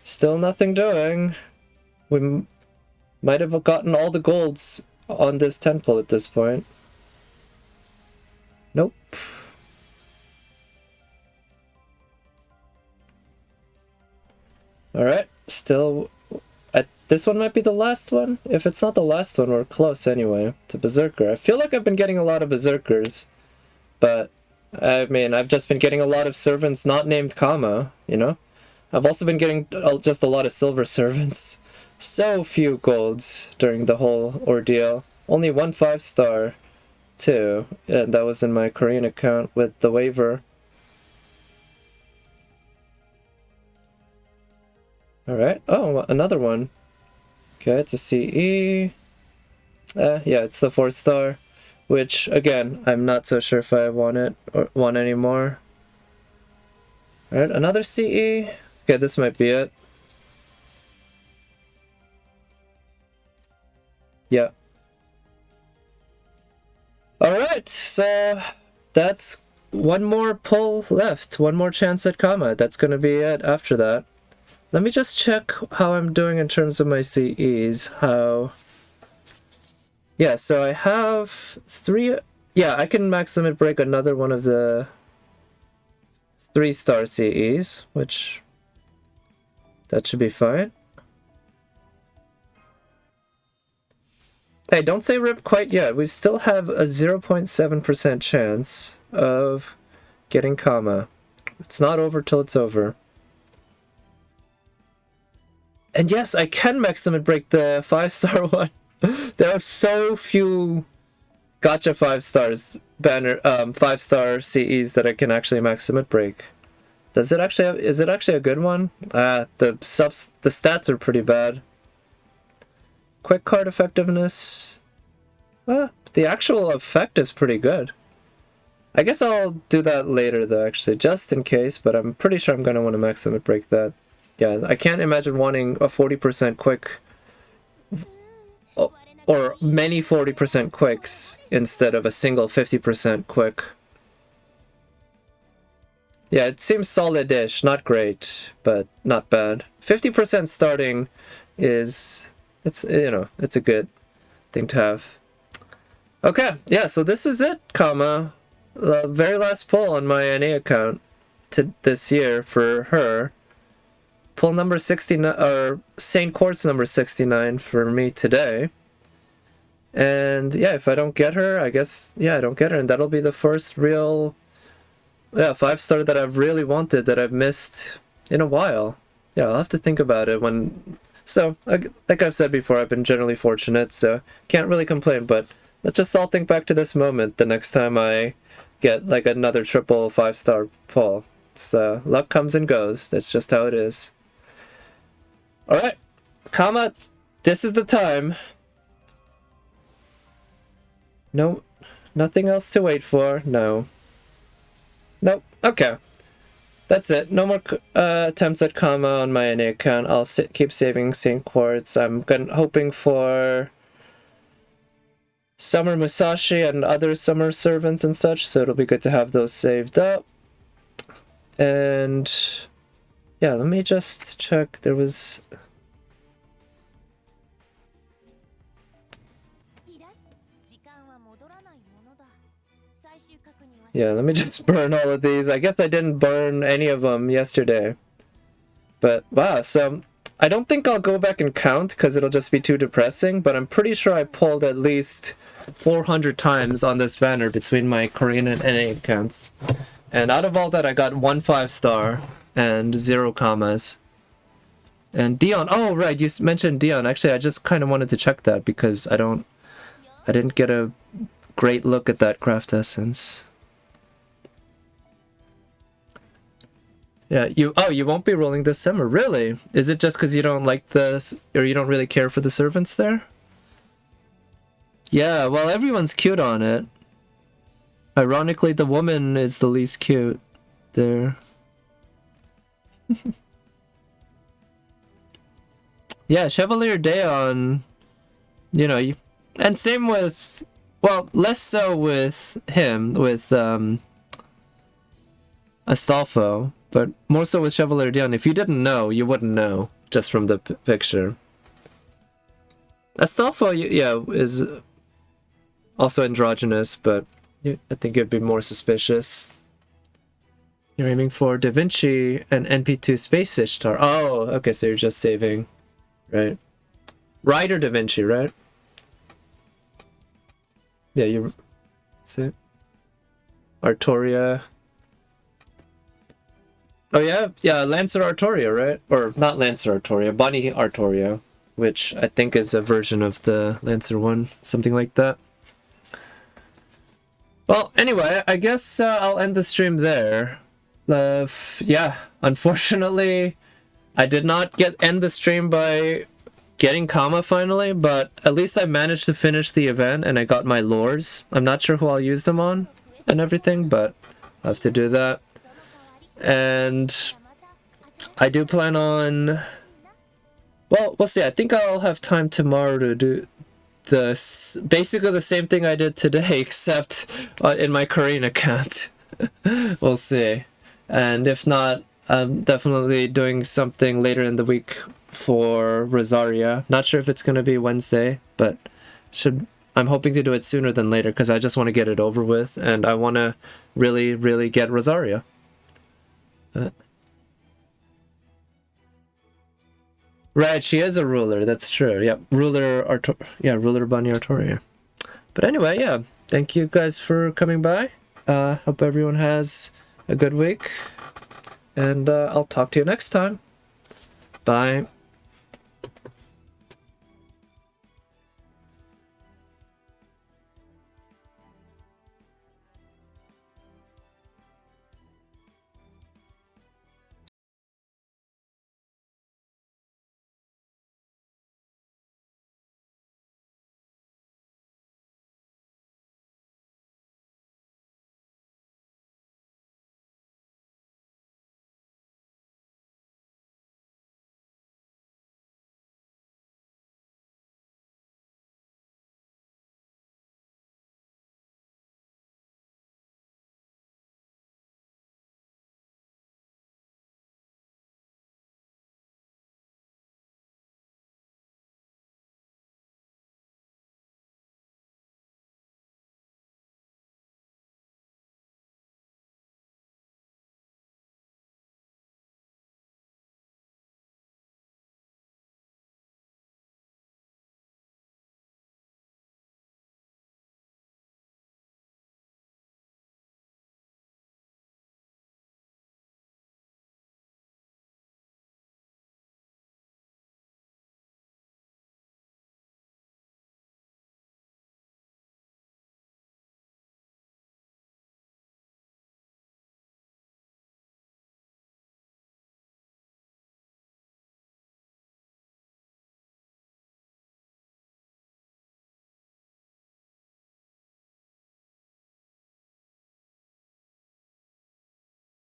Still nothing doing. We might have gotten all the golds on this 10 pull at this point. Nope. Alright, still... this one might be the last one. If it's not the last one, we're close anyway. It's a Berserker. I feel like I've been getting a lot of Berserkers, but I mean, I've just been getting a lot of servants not named Kama, you know? I've also been getting just a lot of silver servants. So few golds during the whole ordeal. Only one 5-star. Too, and that was in my Korean account with the waiver. Alright, oh, another one. Okay, it's a CE. Yeah, it's the 4-star, which, again, I'm not so sure if I want it or want anymore. Alright, another CE. Okay, this might be it. Yeah. Alright, so that's one more pull left, one more chance at comma. That's gonna be it after that. Let me just check how I'm doing in terms of my CEs, how... Yeah, so I have 3... Yeah, I can maximum break another one of the 3-star CEs, which... That should be fine. Hey, don't say rip quite yet. We still have a 0.7% chance of getting comma. It's not over till it's over. And yes, I can maximum break the 5-star one. There are so few gotcha 5-stars banner 5-star CEs that I can actually maximum break. Does it actually have, is it actually a good one? The stats are pretty bad. Quick card effectiveness. The actual effect is pretty good. I guess I'll do that later though, actually, just in case, but I'm pretty sure I'm going to want to maximum break that. Yeah, I can't imagine wanting a 40% quick or many 40% quicks instead of a single 50% quick. Yeah, it seems solid-ish, not great, but not bad. 50% starting is, it's, you know, it's a good thing to have. Okay, yeah, so this is it, comma. The very last pull on my NA account to this year for her. pull number 69, or St. Quartz number 69 for me today. And yeah, if I don't get her, I guess, yeah, I don't get her. And that'll be the first real, yeah, 5-star that I've really wanted that I've missed in a while. Yeah, I'll have to think about it when... So, like I've said before, I've been generally fortunate, so can't really complain, but let's just all think back to this moment the next time I get like another triple 5-star pull. So, luck comes and goes. That's just how it is. Alright, Kama, this is the time. No, nothing else to wait for. No. Nope. Okay. That's it. No more attempts at Kama on my NA account. I'll keep saving St. Quartz. I'm hoping for Summer Musashi and other summer servants and such, so it'll be good to have those saved up. And yeah, let me just check. There was... Yeah, let me just burn all of these. I guess I didn't burn any of them yesterday. But, wow, so I don't think I'll go back and count because it'll just be too depressing, but I'm pretty sure I pulled at least 400 times on this banner between my Korean and NA accounts. And out of all that, I got 1 5-star and 0 commas. And Dion, oh right, you mentioned Dion. Actually, I just kind of wanted to check that because I didn't get a great look at that craft essence. Yeah, you won't be rolling this summer, really? Is it just because you don't like this, or you don't really care for the servants there? Yeah, well, everyone's cute on it. Ironically, the woman is the least cute there. Yeah, Chevalier Daeon, you know, and same with, well, less so with him, with Astolfo. But more so with Chevalier Daeon. If you didn't know, you wouldn't know just from the picture. Astolfo, yeah, is also androgynous, but I think it'd be more suspicious. You're aiming for Da Vinci and NP2 Space Ishtar. Oh, okay, so you're just saving, right? Ryder Da Vinci, right? Yeah, you... That's it. Artoria... Oh yeah? Yeah, Lancer Artoria, right? Or not Lancer Artoria, Bunny Artoria, which I think is a version of the Lancer one, something like that. Well, anyway, I guess I'll end the stream there. Yeah, unfortunately, I did not end the stream by getting Kama finally, but at least I managed to finish the event and I got my lures. I'm not sure who I'll use them on and everything, but I'll have to do that. And I do plan on, well, we'll see. I think I'll have time tomorrow to do basically the same thing I did today, except in my Korean account. We'll see. And if not, I'm definitely doing something later in the week for Rosaria. Not sure if it's going to be Wednesday, but I'm hoping to do it sooner than later because I just want to get it over with and I want to really, really get Rosaria. Right, she is a ruler, that's true. Yep, ruler Bunny Artoria. But anyway, yeah, thank you guys for coming by. Hope everyone has a good week. And I'll talk to you next time. Bye.